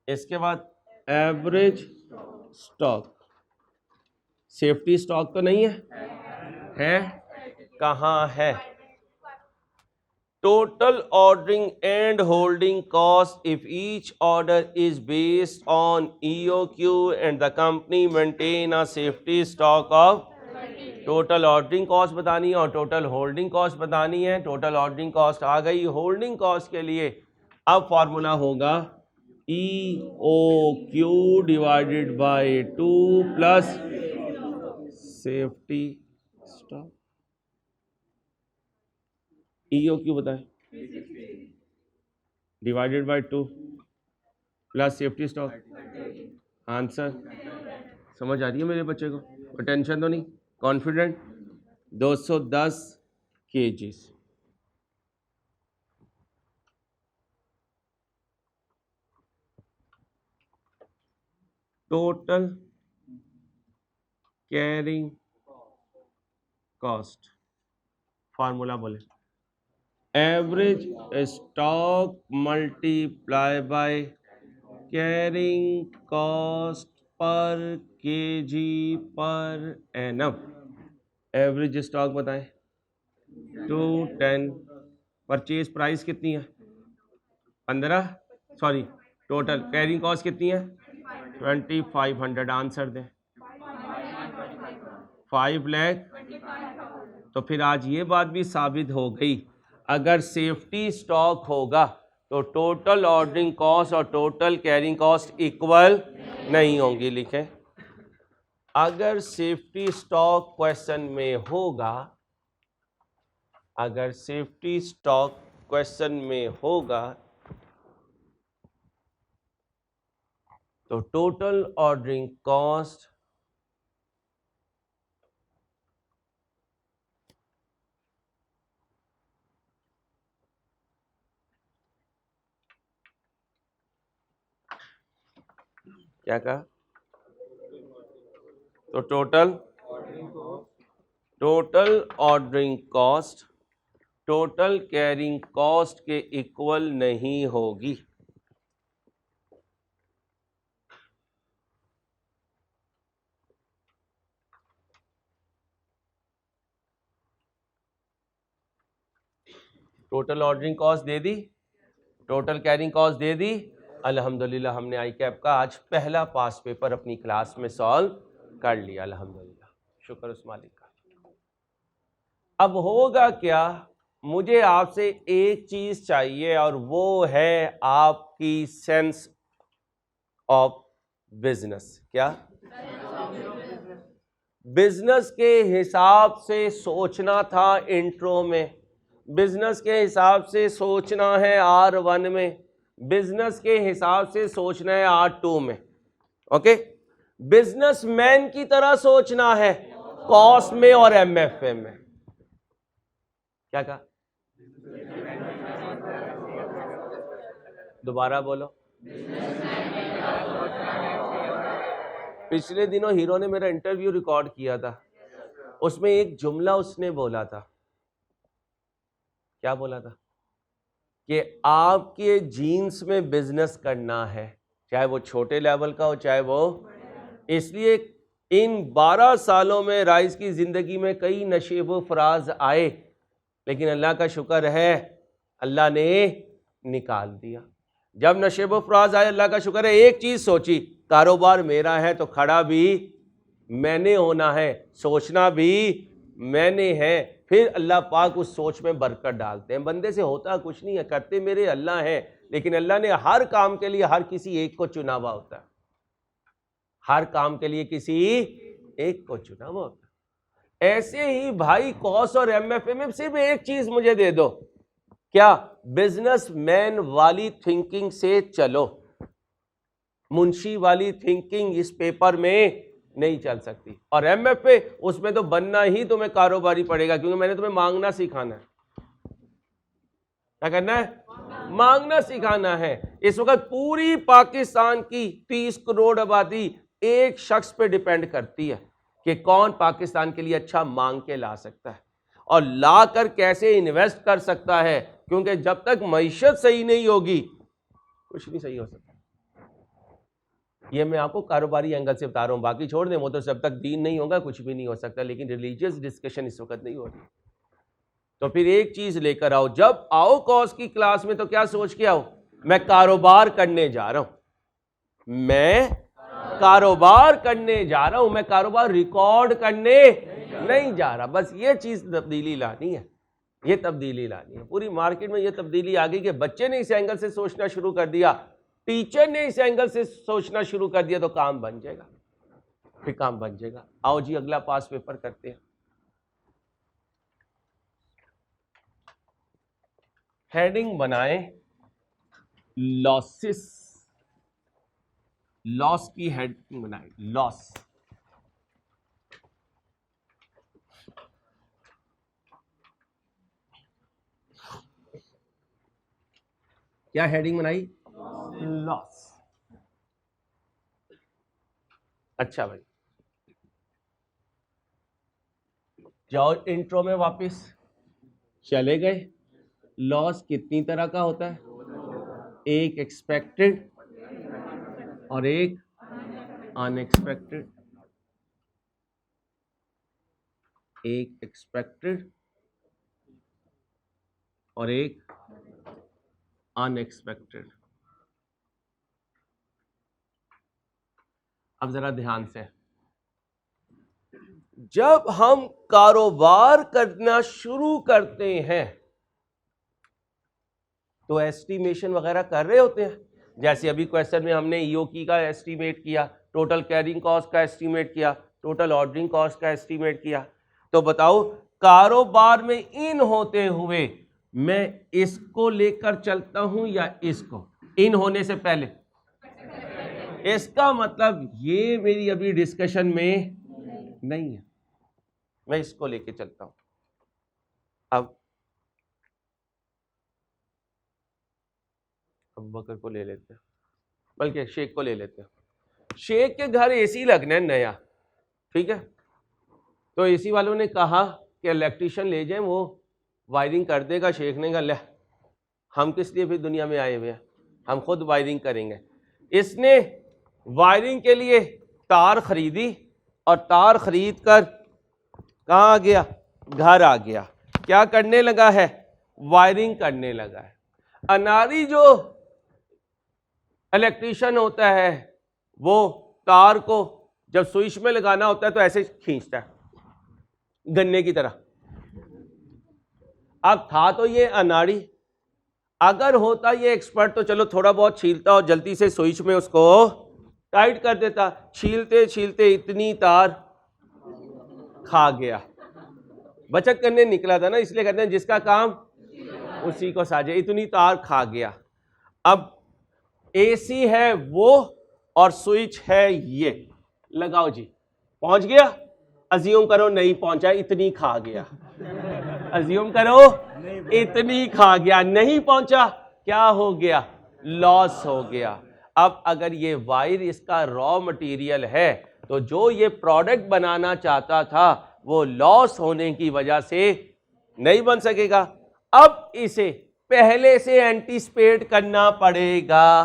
इसके बाद एवरेज स्टॉक, सेफ्टी स्टॉक तो नहीं है? कहाँ है? Total ordering and holding cost if each order is based on EOQ and the company maintain a safety stock of. Total ordering cost बतानी है और टोटल होल्डिंग कॉस्ट बतानी है। टोटल ऑर्डरिंग कॉस्ट आ गई। होल्डिंग कॉस्ट के लिए अब फॉर्मूला होगा EOQ divided by 2 plus safety stock. EOQ बताएं divided by 2 plus safety stock. Answer समझ आ रही है मेरे बच्चे को? कोई टेंशन तो नहीं? Confident? 210 kgs। Total carrying cost, formula बोले average stock multiply by carrying cost per kg per annum. Average stock बताएं 210। परचेज प्राइस कितनी है? 15, सॉरी टोटल कैरिंग कॉस्ट कितनी है 2500, आंसर दें 5 लाख। तो फिर आज ये बात भी साबित हो गई, अगर सेफ्टी स्टॉक होगा तो टोटल ऑर्डरिंग कॉस्ट और टोटल कैरिंग कॉस्ट इक्वल नहीं होंगी। लिखें, अगर सेफ्टी स्टॉक क्वेश्चन में होगा, अगर सेफ्टी स्टॉक क्वेश्चन में होगा तो टोटल ऑर्डरिंग कॉस्ट क्या कहा, तो total ordering cost total carrying cost के इक्वल नहीं होगी। टोटल ऑर्डरिंग कॉस्ट दे दी, टोटल कैरिंग कॉस्ट दे दी। अल्हम्दुलिल्लाह हमने आई कैप का आज पहला पास पेपर अपनी क्लास में सॉल्व कर लिया, अल्हम्दुलिल्लाह, शुक्र उस मालिक का। अब होगा क्या, मुझे आपसे एक चीज चाहिए और वो है आपकी सेंस ऑफ बिजनेस। क्या? बिजनेस के हिसाब से सोचना था इंट्रो में, बिजनेस के हिसाब से सोचना है R1 में, बिजनेस के हिसाब से सोचना है R2 में। ओके, बिजनेसमैन की तरह सोचना है कॉस्ट में और MFA में। क्या कहा, दोबारा बोलो। पिछले दिनों हीरो ने मेरा इंटरव्यू रिकॉर्ड किया था, उसमें एक जुमला उसने बोला था। क्या बोला था? कि आपके जीन्स में बिजनेस करना है, चाहे वो छोटे लेवल का हो चाहे वो, इसलिए इन 12 सालों में राइस की जिंदगी में कई नशेब फराज आए, लेकिन अल्लाह का शुक्र है अल्लाह ने निकाल दिया। जब नशेब फराज आए अल्लाह का शुक्र है, एक चीज सोची, कारोबार मेरा है तो खड़ा भी मैंने होना है, सोचना भी मैंने है। फिर अल्लाह पाक उस सोच में बरकत डालते हैं। बंदे से होता कुछ नहीं है, करते मेरे अल्लाह है, लेकिन अल्लाह ने हर काम के लिए हर किसी एक को चुना हुआ होता है, हर काम के लिए किसी एक को चुना हुआ होता है। ऐसे ही भाई कॉस और MFA में सिर्फ एक चीज मुझे दे दो, क्या? बिजनेसमैन वाली थिंकिंग से चलो, मुंशी वाली थिंकिंग इस पेपर में नहीं चल सकती। और MFA उसमें तो बनना ही तुम्हें कारोबारी पड़ेगा, क्योंकि मैंने तुम्हें मांगना सिखाना है। क्या करना है? मांगना सिखाना है। इस वक्त पूरी पाकिस्तान की 30 करोड़ आबादी एक शख्स पे डिपेंड करती है कि कौन पाकिस्तान के लिए अच्छा मांग के ला सकता है और ला कर कैसे इन्वेस्ट कर सकता है, क्योंकि जब तक मईशत सही नहीं होगी कुछ नहीं सही हो सकता। ये मैं आपको कारोबारी एंगल से बता रहा हूं, बाकी छोड़ दें, वो तो जब तक दीन नहीं होगा कुछ भी नहीं हो सकता। लेकिन रिलीजियस डिस्कशन इस वक्त नहीं हो रही। तो फिर एक चीज लेकर आओ, जब आओ कॉस की क्लास में तो क्या सोच के आओ, मैं कारोबार करने जा रहा हूं, मैं कारोबार करने जा रहा हूं, मैं कारोबार रिकॉर्ड करने नहीं जा रहा। बस ये चीज तब्दीली लानी है, ये तब्दीली लानी है। पूरी मार्केट में ये तब्दीली आ गई कि बच्चे ने इस एंगल से सोचना शुरू कर दिया, टीचर ने इस एंगल से सोचना शुरू कर दिया, तो काम बन जाएगा, फिर काम बन जाएगा। आओ जी अगला पास पेपर करते हैं। हेडिंग बनाएं लॉसेस, लॉस की हेडिंग बनाएं, लॉस। क्या हेडिंग बनाई? लॉस। अच्छा भाई, जाओ इंट्रो में वापस चले गए। लॉस कितनी तरह का होता है? एक एक्सपेक्टेड और एक अनएक्सपेक्टेड, एक एक्सपेक्टेड और एक अनएक्सपेक्टेड। अब जरा ध्यान से, जब हम कारोबार करना शुरू करते हैं तो एस्टिमेशन वगैरह कर रहे होते हैं। जैसे अभी क्वेश्चन में हमने ईओकी का एस्टीमेट किया, टोटल कैरिंग कॉस्ट का एस्टीमेट किया, टोटल ऑर्डरिंग कॉस्ट का एस्टीमेट किया। तो बताओ कारोबार में इन होते हुए मैं इसको लेकर चलता हूं या इसको, इन होने से पहले? इसका मतलब ये मेरी अभी डिस्कशन में नहीं है, मैं इसको लेके चलता हूं। अब बकर को ले लेते हैं, बल्कि शेख को ले लेते हैं। शेख के घर एसी लगना है नया, ठीक है? तो एसी वालों ने कहा कि इलेक्ट्रिशियन ले जाएं, वो वायरिंग कर देगा। शेख ने कहा ले, हम किस लिए फिर दुनिया में आए हुए हैं, हम खुद वायरिंग करेंगे। इसने वायरिंग के लिए तार खरीदी और तार खरीद कर कहाँ आ गया? घर आ गया। क्या करने लगा है? वायरिंग करने लगा है। अनारी जो इलेक्ट्रिशियन होता है वो तार को जब स्विच में लगाना होता है तो ऐसे खींचता है गन्ने की तरह। अब था तो ये अनाड़ी, अगर होता ये एक्सपर्ट तो चलो थोड़ा बहुत छीलता और जल्दी से स्विच में उसको टाइट कर देता। छीलते छीलते इतनी तार खा गया। बचत करने निकला था ना, इसलिए कहते हैं जिसका काम उसी को साझे। इतनी तार खा गया। अब एसी है वो और स्विच है ये, लगाओ जी। पहुंच गया? अज्यूम करो नहीं पहुंचा, इतनी खा गया। अज्यूम करो इतनी खा गया, नहीं पहुंचा, क्या हो गया? लॉस हो गया। अब अगर ये वायर इसका रॉ मटेरियल है तो जो ये प्रोडक्ट बनाना चाहता था वो लॉस होने की वजह से नहीं बन सकेगा। अब इसे पहले से एंटीसिपेट करना पड़ेगा।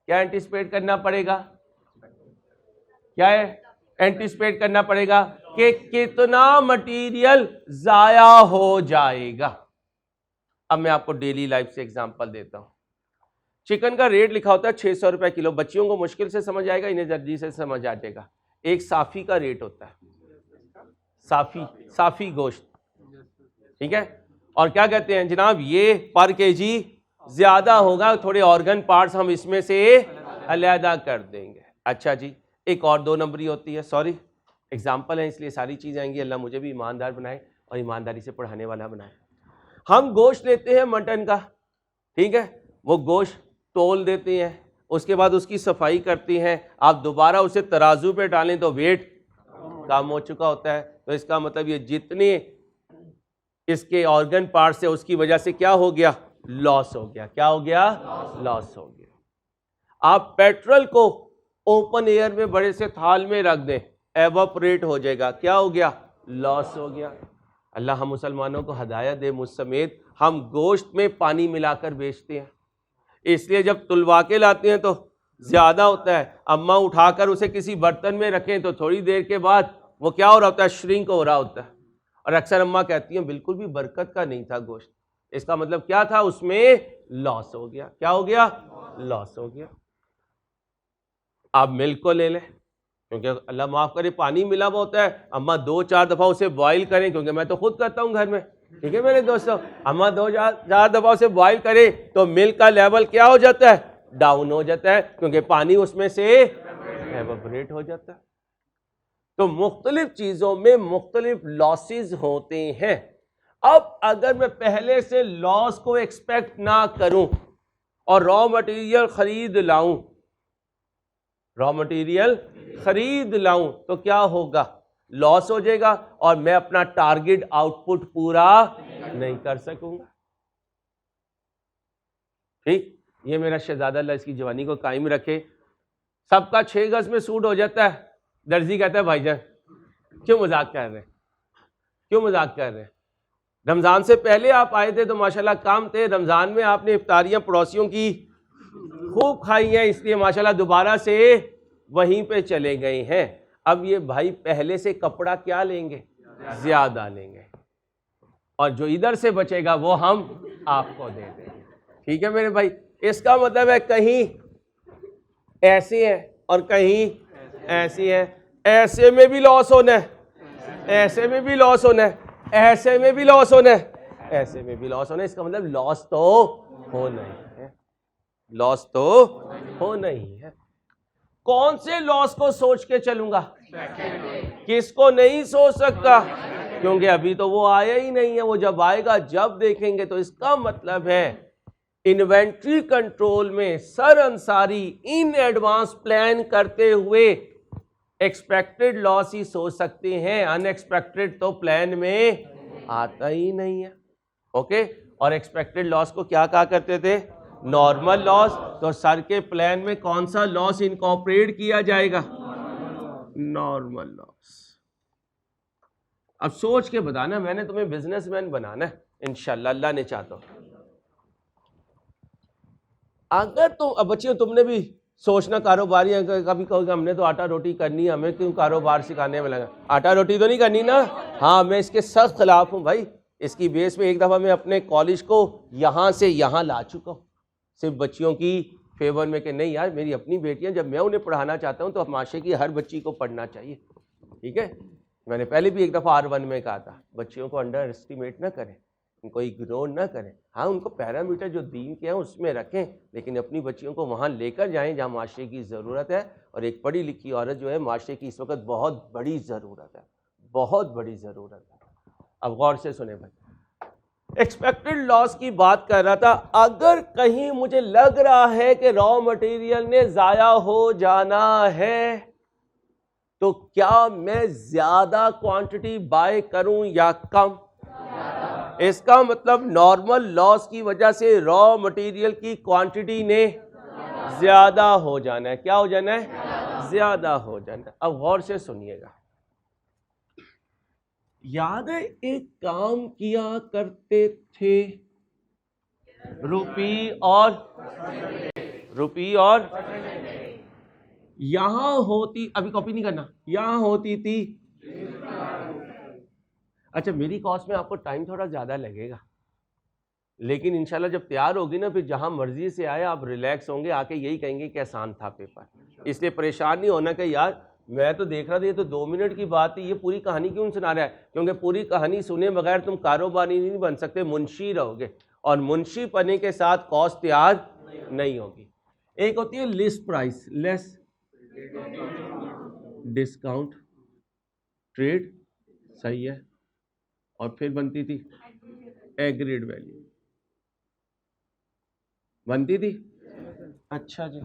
क्या एंटीसिपेट करना पड़ेगा? क्या है? एंटीसिपेट करना पड़ेगा कि कितना मटेरियल जाया हो जाएगा। अब मैं आपको डेली लाइफ से एग्जांपल देता हूं। चिकन का रेट लिखा होता है 600 रुपए किलो। बच्चियों को मुश्किल से समझ आएगा, इन्हें जल्दी से समझ आ जाएगा। एक साफी का रेट होता है, साफी गोश्त, ठीक है? और क्या कहते हैं जनाब, ये पर केजी ज्यादा होगा, थोड़े ऑर्गन पार्ट्स हम इसमें से अलहदा कर देंगे। अच्छा जी, एक और 2 नंबरी होती है, सॉरी एग्जाम्पल है इसलिए सारी चीज़ आएंगी। अल्लाह मुझे भी ईमानदार बनाए और ईमानदारी से पढ़ाने वाला बनाए। हम गोश्त लेते हैं मटन का, ठीक है? वो गोश्त तोल देते हैं, उसके बाद उसकी सफाई करते हैं। आप दोबारा उसे तराजू पे डालें तो वेट कम हो चुका होता है। तो इसका मतलब ये जितने इसके ऑर्गन पार्ट्स है उसकी वजह से क्या हो गया? लॉस हो गया। क्या हो गया? लॉस हो गया। आप पेट्रोल को ओपन एयर में बड़े से थाल में रख दें, एवापोरेट हो जाएगा। क्या हो गया? लॉस हो गया। अल्लाह हम मुसलमानों को हदायत दे, मुझ समेत। हम गोश्त में पानी मिलाकर बेचते हैं, इसलिए जब तुलवा के लाते हैं तो ज्यादा होता है। अम्मा उठाकर उसे किसी बर्तन में रखें तो थोड़ी देर के बाद वो क्या हो रहा होता है? श्रिंक हो रहा होता है। और अक्सर अम्मा कहती हैं बिल्कुल भी बरकत का नहीं था गोश्त। इसका मतलब क्या था? उसमें लॉस हो गया। क्या हो गया? लॉस हो गया। आप मिल्क को ले लें, क्योंकि अल्लाह माफ करे पानी मिला हुआ होता है। अम्मा 2-4 दफा उसे बॉईल करें, क्योंकि मैं तो खुद करता हूं घर में, ठीक है मेरे दोस्तों। अम्मा 2-4 दफा उसे बॉईल करे तो मिल्क का लेवल क्या हो जाता है? डाउन हो जाता है, क्योंकि पानी उसमें से एवापोरेट हो जाता है। तो मुख्तलिफ चीजों में मुख्तलिफ लॉसेस होते हैं। अब अगर मैं पहले से लॉस को एक्सपेक्ट ना करूं और रॉ मटेरियल खरीद लाऊं तो क्या होगा? लॉस हो जाएगा और मैं अपना टारगेट आउटपुट पूरा नहीं कर सकूंगा। ठीक, ये मेरा शहजादा अल्लाह इसकी जवानी को कायम रखे। सबका 6 गज में सूट हो जाता है। दर्जी कहता है भाईजान क्यों मजाक कर रहे हैं, क्यों मजाक कर रहे हैं? रमजान से पहले आप आए थे तो माशाल्लाह काम थे। रमजान में आपने इफ्तारियां पड़ोसियों की खूब खाई हैं, इसलिए माशाल्लाह दोबारा से वहीं पे चले गए हैं। अब ये भाई पहले से कपड़ा क्या लेंगे? ज्यादा लेंगे, और जो इधर से बचेगा वो हम आपको दे देंगे। ठीक है मेरे भाई, इसका मतलब है कहीं ऐसे है और कहीं ऐसी है, ऐसे में भी लॉस होना है, ऐसे में भी लॉस होना है, ऐसे में भी लॉस होना है, ऐसे में भी लॉस होना है। इसका मतलब लॉस तो हो नहीं है, लॉस तो हो नहीं है। कौन से लॉस को सोच के चलूंगा, किसको नहीं सोच सकता, क्योंकि अभी तो वो आया ही नहीं है, वो जब आएगा जब देखेंगे। तो इसका मतलब है इन्वेंट्री कंट्रोल में sir Ansari in advance plan करते हुए एक्सपेक्टेड लॉस ही सोच सकते हैं, अनएक्सपेक्टेड तो प्लान में आता ही नहीं है। ओके, और एक्सपेक्टेड लॉस को क्या कहा करते थे, नॉर्मल लॉस। तो सर के प्लान में कौन सा लॉस इनकॉर्पोरेट किया जाएगा, नॉर्मल लॉस। अब सोच के बताना, मैंने तुम्हें बिजनेसमैन बनाना है इंशाल्लाह, अल्लाह ने चाहता। अगर तुम, अब बच्चियों तुमने भी सोचना कारोबारी, कभी कहोगे हमने तो आटा रोटी करनी है, हमें क्यों कारोबार सिखाने में लगा। आटा रोटी तो नहीं करनी ना, हाँ मैं इसके सख्त खिलाफ हूँ भाई। इसकी बेस में एक दफ़ा मैं अपने कॉलेज को यहाँ से यहाँ ला चुका हूँ, सिर्फ बच्चियों की फेवर में कि नहीं यार मेरी अपनी बेटियाँ, जब मैं उन्हें पढ़ाना चाहता हूँ तो माशरे की हर बच्ची को पढ़ना चाहिए। ठीक है, मैंने पहले भी एक दफ़ा R1 में कहा था, बच्चियों को अंडर एस्टिमेट ना करें, उनको इग्नोर ना करें। हाँ उनको पैरामीटर जो दीन के हैं उसमें रखें, लेकिन अपनी बच्चियों को वहाँ लेकर जाएं जहाँ माशरे की ज़रूरत है। और एक पढ़ी लिखी औरत जो है माशरे की इस वक्त बहुत बड़ी ज़रूरत है, बहुत बड़ी ज़रूरत है। अब गौर से सुने भाई, एक्सपेक्टेड लॉस की बात कर रहा था। अगर कहीं मुझे लग रहा है कि रॉ मटेरियल ने ज़ाया हो जाना है, तो क्या मैं ज़्यादा क्वांटिटी बाय करूं या कम। इसका मतलब नॉर्मल लॉस की वजह से रॉ मटेरियल की क्वांटिटी ने ज़्यादा हो जाना है। क्या हो जाना है, ज़्यादा हो जाना है। अब गौर से सुनिएगा, याद है एक काम किया करते थे, रुपी और यहां होती, अभी कॉपी नहीं करना, यहां होती थी। अच्छा मेरी कॉस्ट में आपको टाइम थोड़ा ज़्यादा लगेगा, लेकिन इंशाल्लाह जब तैयार होगी ना, फिर जहां मर्जी से आए आप रिलैक्स होंगे, आके यही कहेंगे कि आसान था पेपर। इसलिए परेशान नहीं होना कि यार मैं तो देख रहा था ये तो 2 मिनट की बात थी, ये पूरी कहानी क्यों सुना रहा है। क्योंकि पूरी कहानी सुने बगैर तुम कारोबारी नहीं बन सकते, मुंशी रहोगे, और मुंशी बनने के साथ कॉस्ट तैयार नहीं होगी। एक होती है list price, less discount trade, सही है, और फिर बनती थी एग्रीड वैल्यू, बनती थी। अच्छा जी,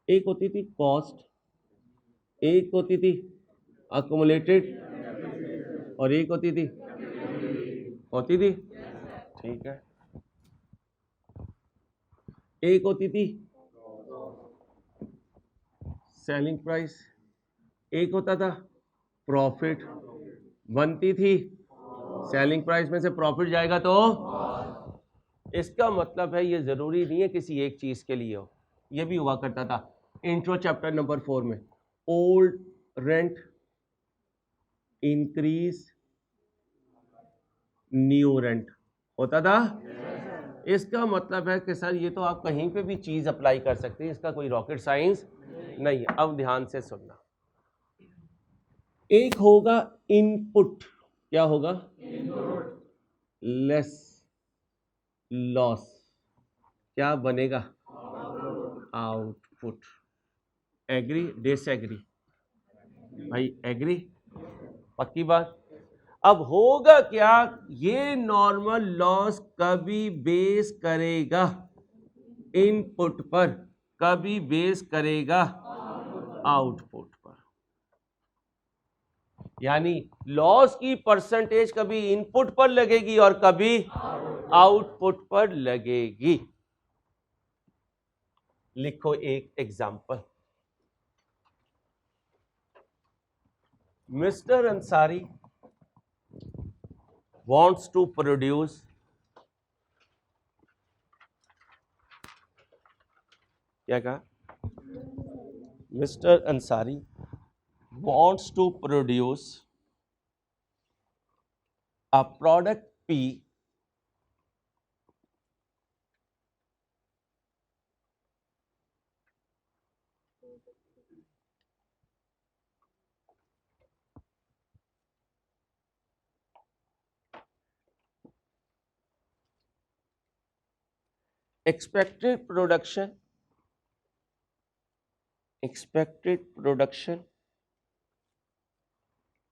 एक होती थी कॉस्ट, एक होती थी अक्यूमुलेटेड, और एक होती थी ठीक है, एक होती थी सेलिंग प्राइस, एक होता था प्रॉफिट। बनती थी सेलिंग प्राइस में से प्रॉफिट जाएगा तो, इसका मतलब है ये जरूरी नहीं है किसी एक चीज के लिए हो। ये भी हुआ करता था इंट्रो चैप्टर नंबर 4 में, old rent increase new rent होता था। इसका मतलब है कि सर ये तो आप कहीं पे भी चीज अप्लाई कर सकते हैं, इसका कोई रॉकेट साइंस नहीं है। अब ध्यान से सुनना, एक होगा इनपुट, क्या होगा, लेस लॉस, क्या बनेगा, आउटपुट। एग्री डिसएग्री भाई, एग्री, पक्की बात। अब होगा क्या, ये नॉर्मल लॉस कभी बेस करेगा इनपुट पर, कभी बेस करेगा आउटपुट पर। यानी लॉस की परसेंटेज कभी इनपुट पर लगेगी और कभी आउटपुट पर लगेगी। लिखो एक example, mister Ansari wants to produce क्या कहा, mister Ansari wants to produce a product P expected production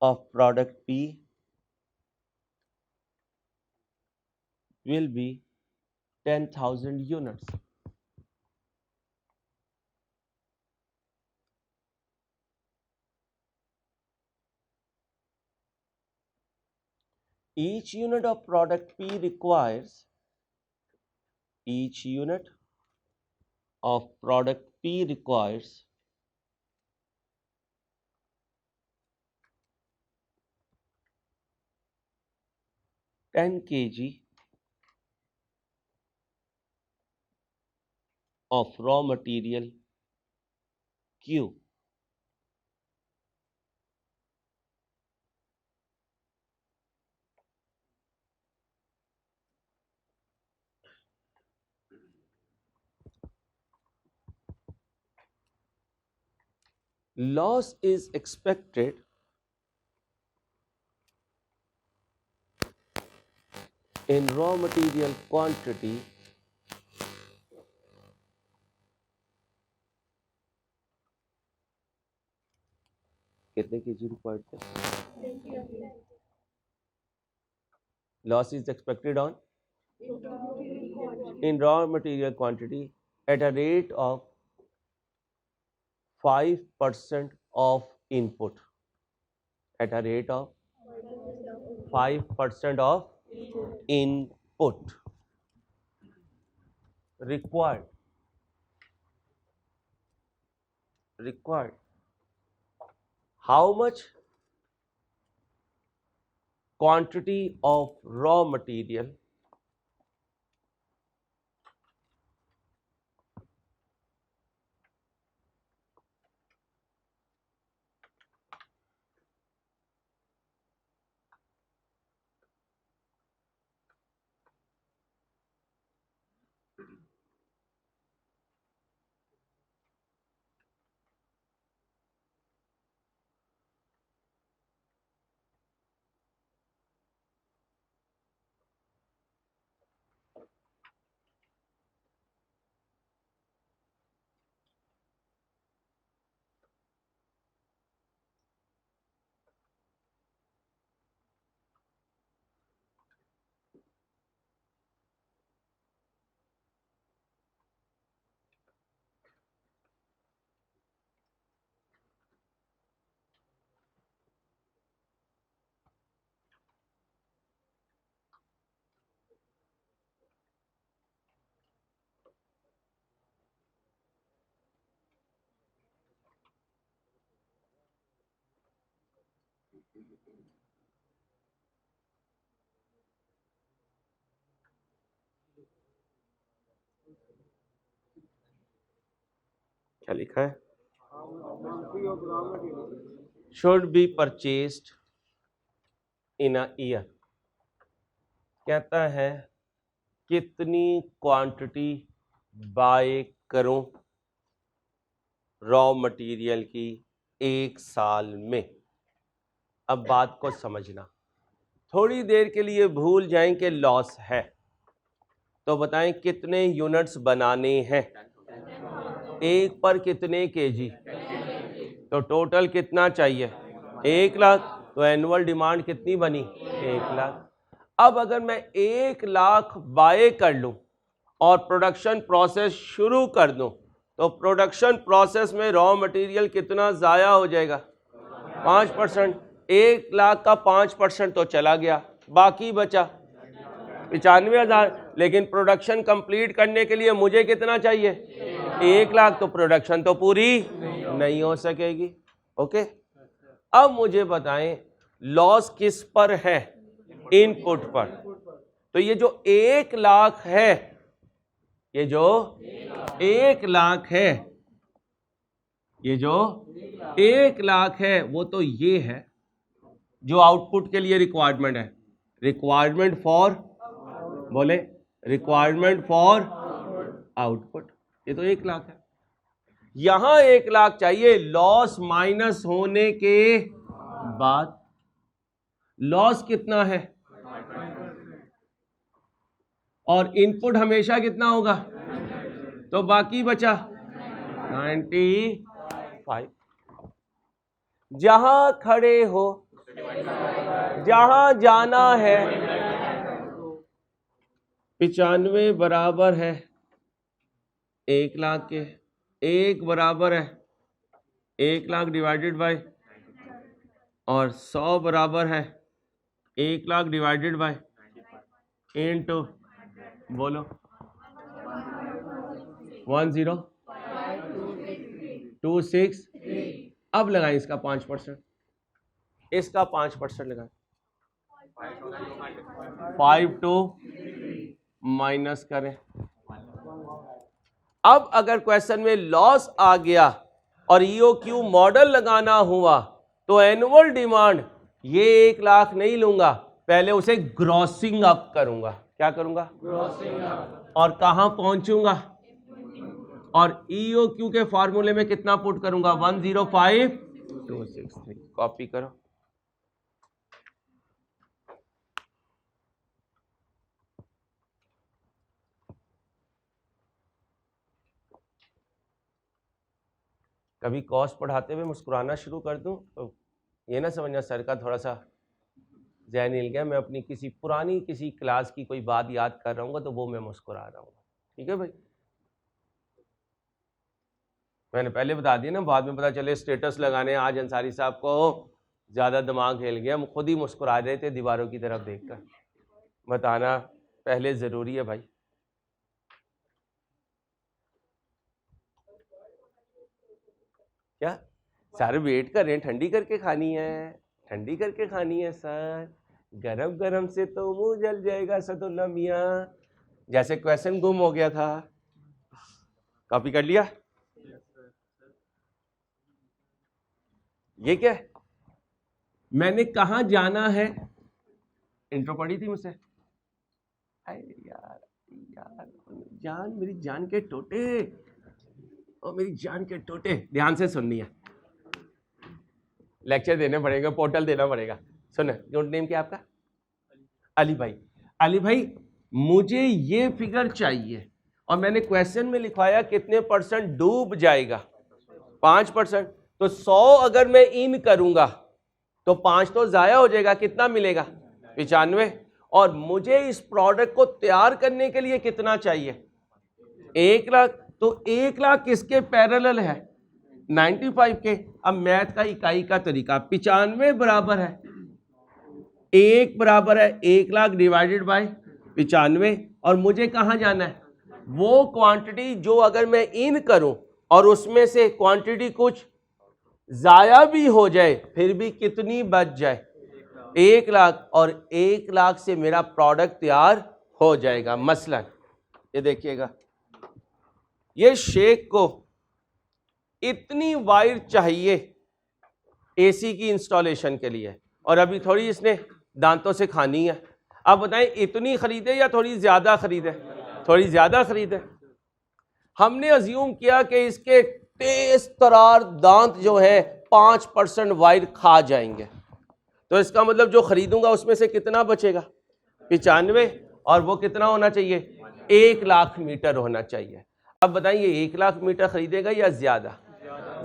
of product P will be 10,000 units. Each unit of product P requires 10 kg of raw material Q. Loss is expected in raw material quantity कितने kg required थे? Loss is expected on in raw material quantity at a rate of 5% of input. At a rate of 5% of input required. How much quantity of raw material क्या लिखा है? Should be purchased in a year. कहता है कितनी क्वांटिटी बाय करूं रॉ मटेरियल की एक साल में. अब बात को समझना, थोड़ी देर के लिए भूल जाएं कि लॉस है, तो बताएं कितने यूनिट्स बनाने हैं, एक पर कितने केजी, तो टोटल कितना चाहिए 1 लाख, तो एनुअल डिमांड कितनी बनी 1 लाख. अब अगर मैं 1 लाख बाय कर लूं और प्रोडक्शन प्रोसेस शुरू कर दूं, तो प्रोडक्शन प्रोसेस में रॉ मटेरियल कितना ज़ाया हो जाएगा 5%. 1 लाख का 5% तो चला गया, बाकी बचा 95,000. लेकिन प्रोडक्शन कंप्लीट करने के लिए मुझे कितना चाहिए 1 लाख, तो प्रोडक्शन तो पूरी नहीं हो सकेगी. ओके, अब मुझे बताएं लॉस किस पर है, इनपुट पर. तो ये जो 1 लाख है, ये जो 1 लाख है, ये जो 1 लाख है, वो तो ये है जो आउटपुट के लिए रिक्वायरमेंट है. रिक्वायरमेंट फॉर, बोले रिक्वायरमेंट फॉर आउटपुट, ये तो 1 लाख है. यहां 1 लाख चाहिए लॉस माइनस होने के बाद. लॉस कितना है और इनपुट हमेशा कितना होगा तो बाकी बचा 95। जहां खड़े हो, जहां जाना है, 95 बराबर है 1 लाख के, 1 बराबर है 1 लाख डिवाइडेड बाय, और 100 बराबर है 1 लाख डिवाइडेड बाय इनटू, बोलो 1026। अब लगाएं इसका 5%, इसका 5% लगाएं, 5 टू माइनस करें। अब अगर क्वेश्चन में लॉस आ गया और ईओक्यू मॉडल लगाना हुआ तो एनुअल डिमांड ये 1 लाख नहीं लूंगा, पहले उसे ग्रॉसिंग अप करूंगा। क्या करूंगा? Grossing up. और कहां पहुंचूंगा? और ईओक्यू के फॉर्मूले में कितना पुट करूंगा? 105,263। कॉपी करो। कभी कॉस्ट पढ़ाते हुए मुस्कुराना शुरू कर दूं तो ये ना समझना सर का थोड़ा सा ज़हन हिल गया, मैं अपनी किसी पुरानी किसी क्लास की कोई बात याद कर रहा हूँ तो वो मैं मुस्कुरा रहा हूँ। ठीक है भाई, मैंने पहले बता दिया ना, बाद में पता चले स्टेटस लगाने आज अंसारी साहब को ज़्यादा दिमाग हिल गया, खुद ही मुस्कुरा रहे थे दीवारों की तरफ देखकर। बताना पहले ज़रूरी है भाई। क्या सारे वेट कर रहे हैं? ठंडी करके खानी है, ठंडी करके खानी है सर, गरम गरम से तो मुंह जल जाएगा सदुल्ला मियाँ। जैसे क्वेश्चन गुम हो गया था, कॉपी कर लिया? ये क्या है? मैंने कहा जाना है, इंट्रो पढ़ी थी मुझसे। अरे यार यार, जान मेरी जान के टोटे, और मेरी जान के टोटे, ध्यान से सुननी है, लेक्चर देने पड़ेगा, पोर्टल देना पड़ेगा। सुनो, योर नेम क्या आपका? अली भाई। अली भाई, मुझे ये फिगर चाहिए और मैंने क्वेश्चन में लिखवाया कितने परसेंट डूब जाएगा? 5%। तो 100 अगर मैं इन करूंगा तो 5 तो जाया हो जाएगा, कितना मिलेगा? 95। और मुझे इस प्रोडक्ट को तैयार करने के लिए कितना चाहिए? 1 लाख। तो 1 लाख किसके पैरेलल है? 95 के। अब मैथ का इकाई का तरीका, 95 बराबर है 1 बराबर है 1 लाख डिवाइडेड बाय 95, और मुझे कहां जाना है? वो क्वांटिटी जो अगर मैं इन करूं और उसमें से क्वांटिटी कुछ जाया भी हो जाए फिर भी कितनी बच जाए? 1 लाख। और 1 लाख से मेरा प्रोडक्ट तैयार हो जाएगा। मसलन ये देखिएगा, ये शेख को इतनी वायर चाहिए एसी की इंस्टॉलेशन के लिए, और अभी थोड़ी इसने दांतों से खानी है। अब बताएं इतनी खरीदे या थोड़ी ज्यादा खरीदे? थोड़ी ज्यादा खरीदे। हमने अज्यूम किया कि इसके तेज तरार दांत जो है 5% वायर खा जाएंगे, तो इसका मतलब जो खरीदूंगा उसमें से कितना बचेगा? 95। और वो कितना होना चाहिए? 1 लाख मीटर होना चाहिए। अब बताइए 1 लाख मीटर खरीदेगा या ज्यादा?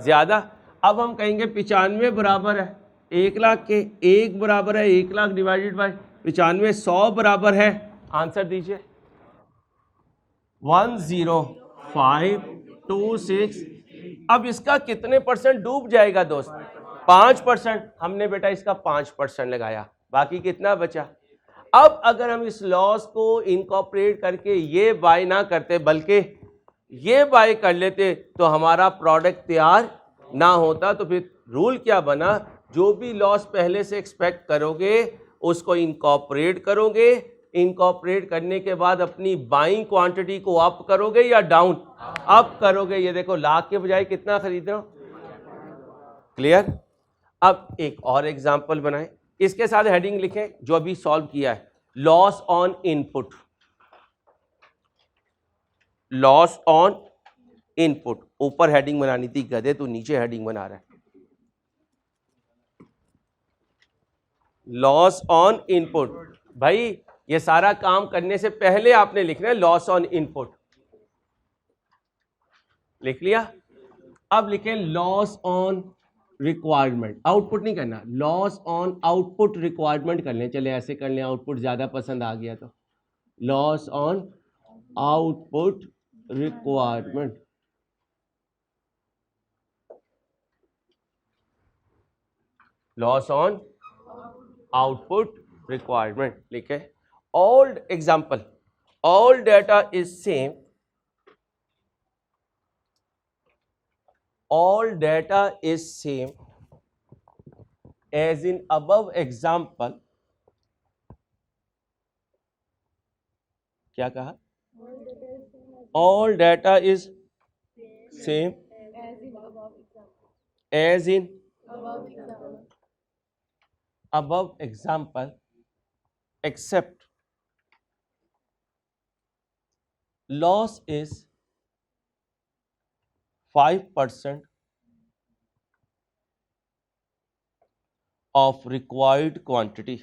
ज्यादा। अब हम कहेंगे 95 बराबर है 1 लाख के, 1 बराबर है 1 लाख डिवाइडेड बाय 95, 100 बराबर है, आंसर दीजिए 10526। अब इसका कितने परसेंट डूब जाएगा दोस्त? 5%। हमने बेटा इसका 5% लगाया, बाकी कितना बचा? अब अगर हम इस लॉस को इनकॉर्पोरेट करके ये बाय ना करते बल्कि ये बाय कर लेते तो हमारा प्रोडक्ट तैयार ना होता। तो फिर रूल क्या बना? जो भी लॉस पहले से एक्सपेक्ट करोगे उसको इनकॉर्पोरेट करोगे, इनकॉर्पोरेट करने के बाद अपनी बाइंग क्वांटिटी को अप करोगे या डाउन? अप करोगे। ये देखो लाख के बजाय कितना खरीद रहे हो। क्लियर? अब एक और एग्जांपल बनाएं, इसके साथ हेडिंग लिखें जो अभी सॉल्व किया है, loss on input. Loss on input, ऊपर हेडिंग बनानी थी गधे, तो नीचे हेडिंग बना रहा है। लॉस ऑन इनपुट, भाई ये सारा काम करने से पहले आपने लिखना है लॉस ऑन इनपुट। लिख लिया। अब लिखें लॉस ऑन रिक्वायरमेंट, आउटपुट नहीं करना, लॉस ऑन आउटपुट रिक्वायरमेंट कर लें। चले ऐसे कर लें, आउटपुट ज्यादा पसंद आ गया तो loss on output requirement. Loss on output requirement लिखे। Old example, all data is same, all data is same as in above example। क्या कहा? all data is same as in above example except loss is 5% of required quantity।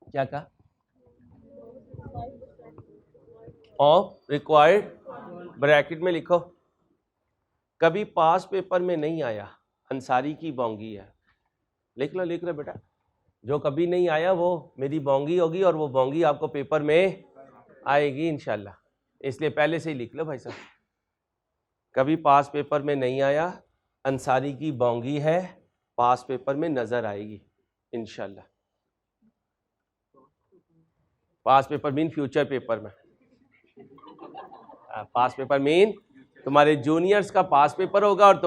क्या कहा? ऑफ रिक्वायर्ड, ब्रैकेट में लिखो। कभी पास पेपर में नहीं आया, अंसारी की बोंगी है। लिख लो बेटा, जो कभी नहीं आया वो मेरी बोंगी होगी और वो बोंगी आपको पेपर में आएगी इंशाल्लाह, इसलिए पहले से ही लिख लो भाई साहब। कभी पास पेपर में नहीं आया, अंसारी की बोंगी है, पास पेपर में नजर आएगी इंशाल्लाह। पास पेपर मीन फ्यूचर पेपर में, पास पेपर मीन तुम्हारे जूनियर्स का पास पेपर होगा और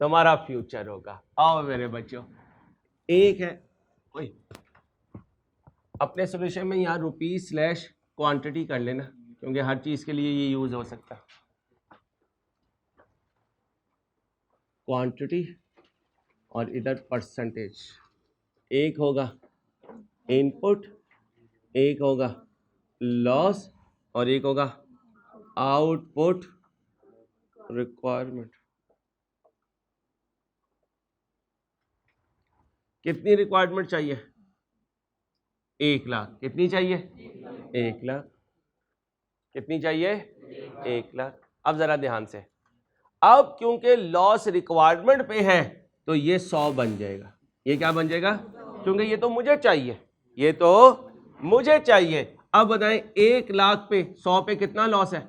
तुम्हारा फ्यूचर होगा। आओ मेरे बच्चों, एक है ओए, अपने सोल्यूशन में यहाँ रुपीज/क्वांटिटी कर लेना, क्योंकि हर चीज के लिए ये यूज हो सकता है। क्वांटिटी और इधर परसेंटेज, एक होगा इनपुट, एक होगा लॉस और एक होगा आउटपुट रिक्वायरमेंट। कितनी रिक्वायरमेंट चाहिए? 1 लाख। कितनी चाहिए? 1 लाख। कितनी चाहिए? 1 लाख। अब जरा ध्यान से, अब क्योंकि लॉस रिक्वायरमेंट पे है तो ये 100 बन जाएगा। ये क्या बन जाएगा? क्योंकि ये तो मुझे चाहिए, ये तो मुझे चाहिए। अब बताएं 1 लाख पे 100 पे कितना लॉस है?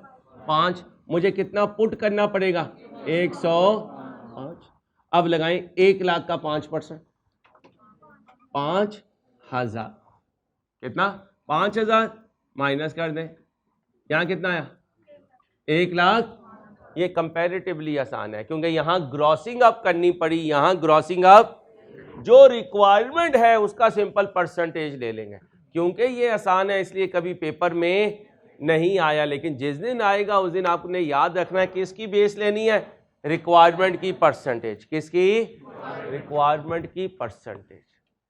5। मुझे कितना पुट करना पड़ेगा? 105। अब लगाएं 1 लाख का 5%, 5,000। कितना? 5,000 माइनस कर दें, यहां कितना आया? 1 लाख। ये कंपैरेटिवली आसान है क्योंकि यहां ग्रॉसिंग अप करनी पड़ी, यहां ग्रॉसिंग अप, जो रिक्वायरमेंट है उसका सिंपल परसेंटेज ले लेंगे। क्योंकि ये आसान है इसलिए कभी पेपर में नहीं आया, लेकिन जिस दिन आएगा उस दिन आपने याद रखना है किसकी बेस लेनी है? रिक्वायरमेंट की परसेंटेज। किसकी? रिक्वायरमेंट की परसेंटेज।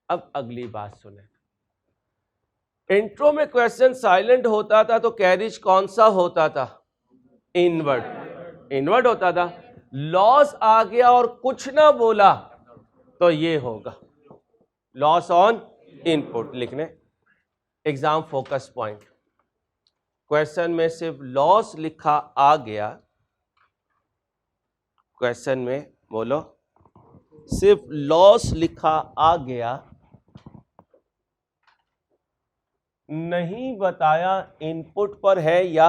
अब अगली बात सुने, इंट्रो में क्वेश्चन साइलेंट होता था तो कैरिज कौन सा होता था? इनवर्ड होता था। लॉस आ गया और कुछ ना बोला तो ये होगा लॉस ऑन इनपुट। लिखने एग्जाम फोकस पॉइंट, क्वेश्चन में सिर्फ लॉस लिखा आ गया, क्वेश्चन में बोलो सिर्फ लॉस लिखा आ गया, नहीं बताया इनपुट पर है या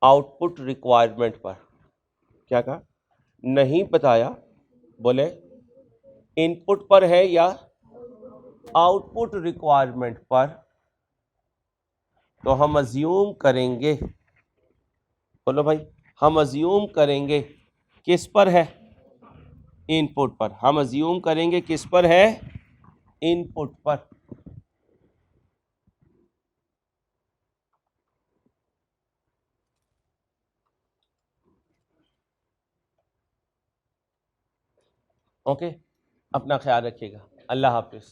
आउटपुट रिक्वायरमेंट पर। क्या कहा? नहीं बताया, बोले इनपुट पर है या आउटपुट रिक्वायरमेंट पर, तो हम अज्यूम करेंगे, बोलो भाई, हम अज्यूम करेंगे किस पर है? इनपुट पर। हम अज्यूम करेंगे किस पर है? इनपुट पर। ओके, अपना ख्याल रखिएगा। अल्लाह हाफिज।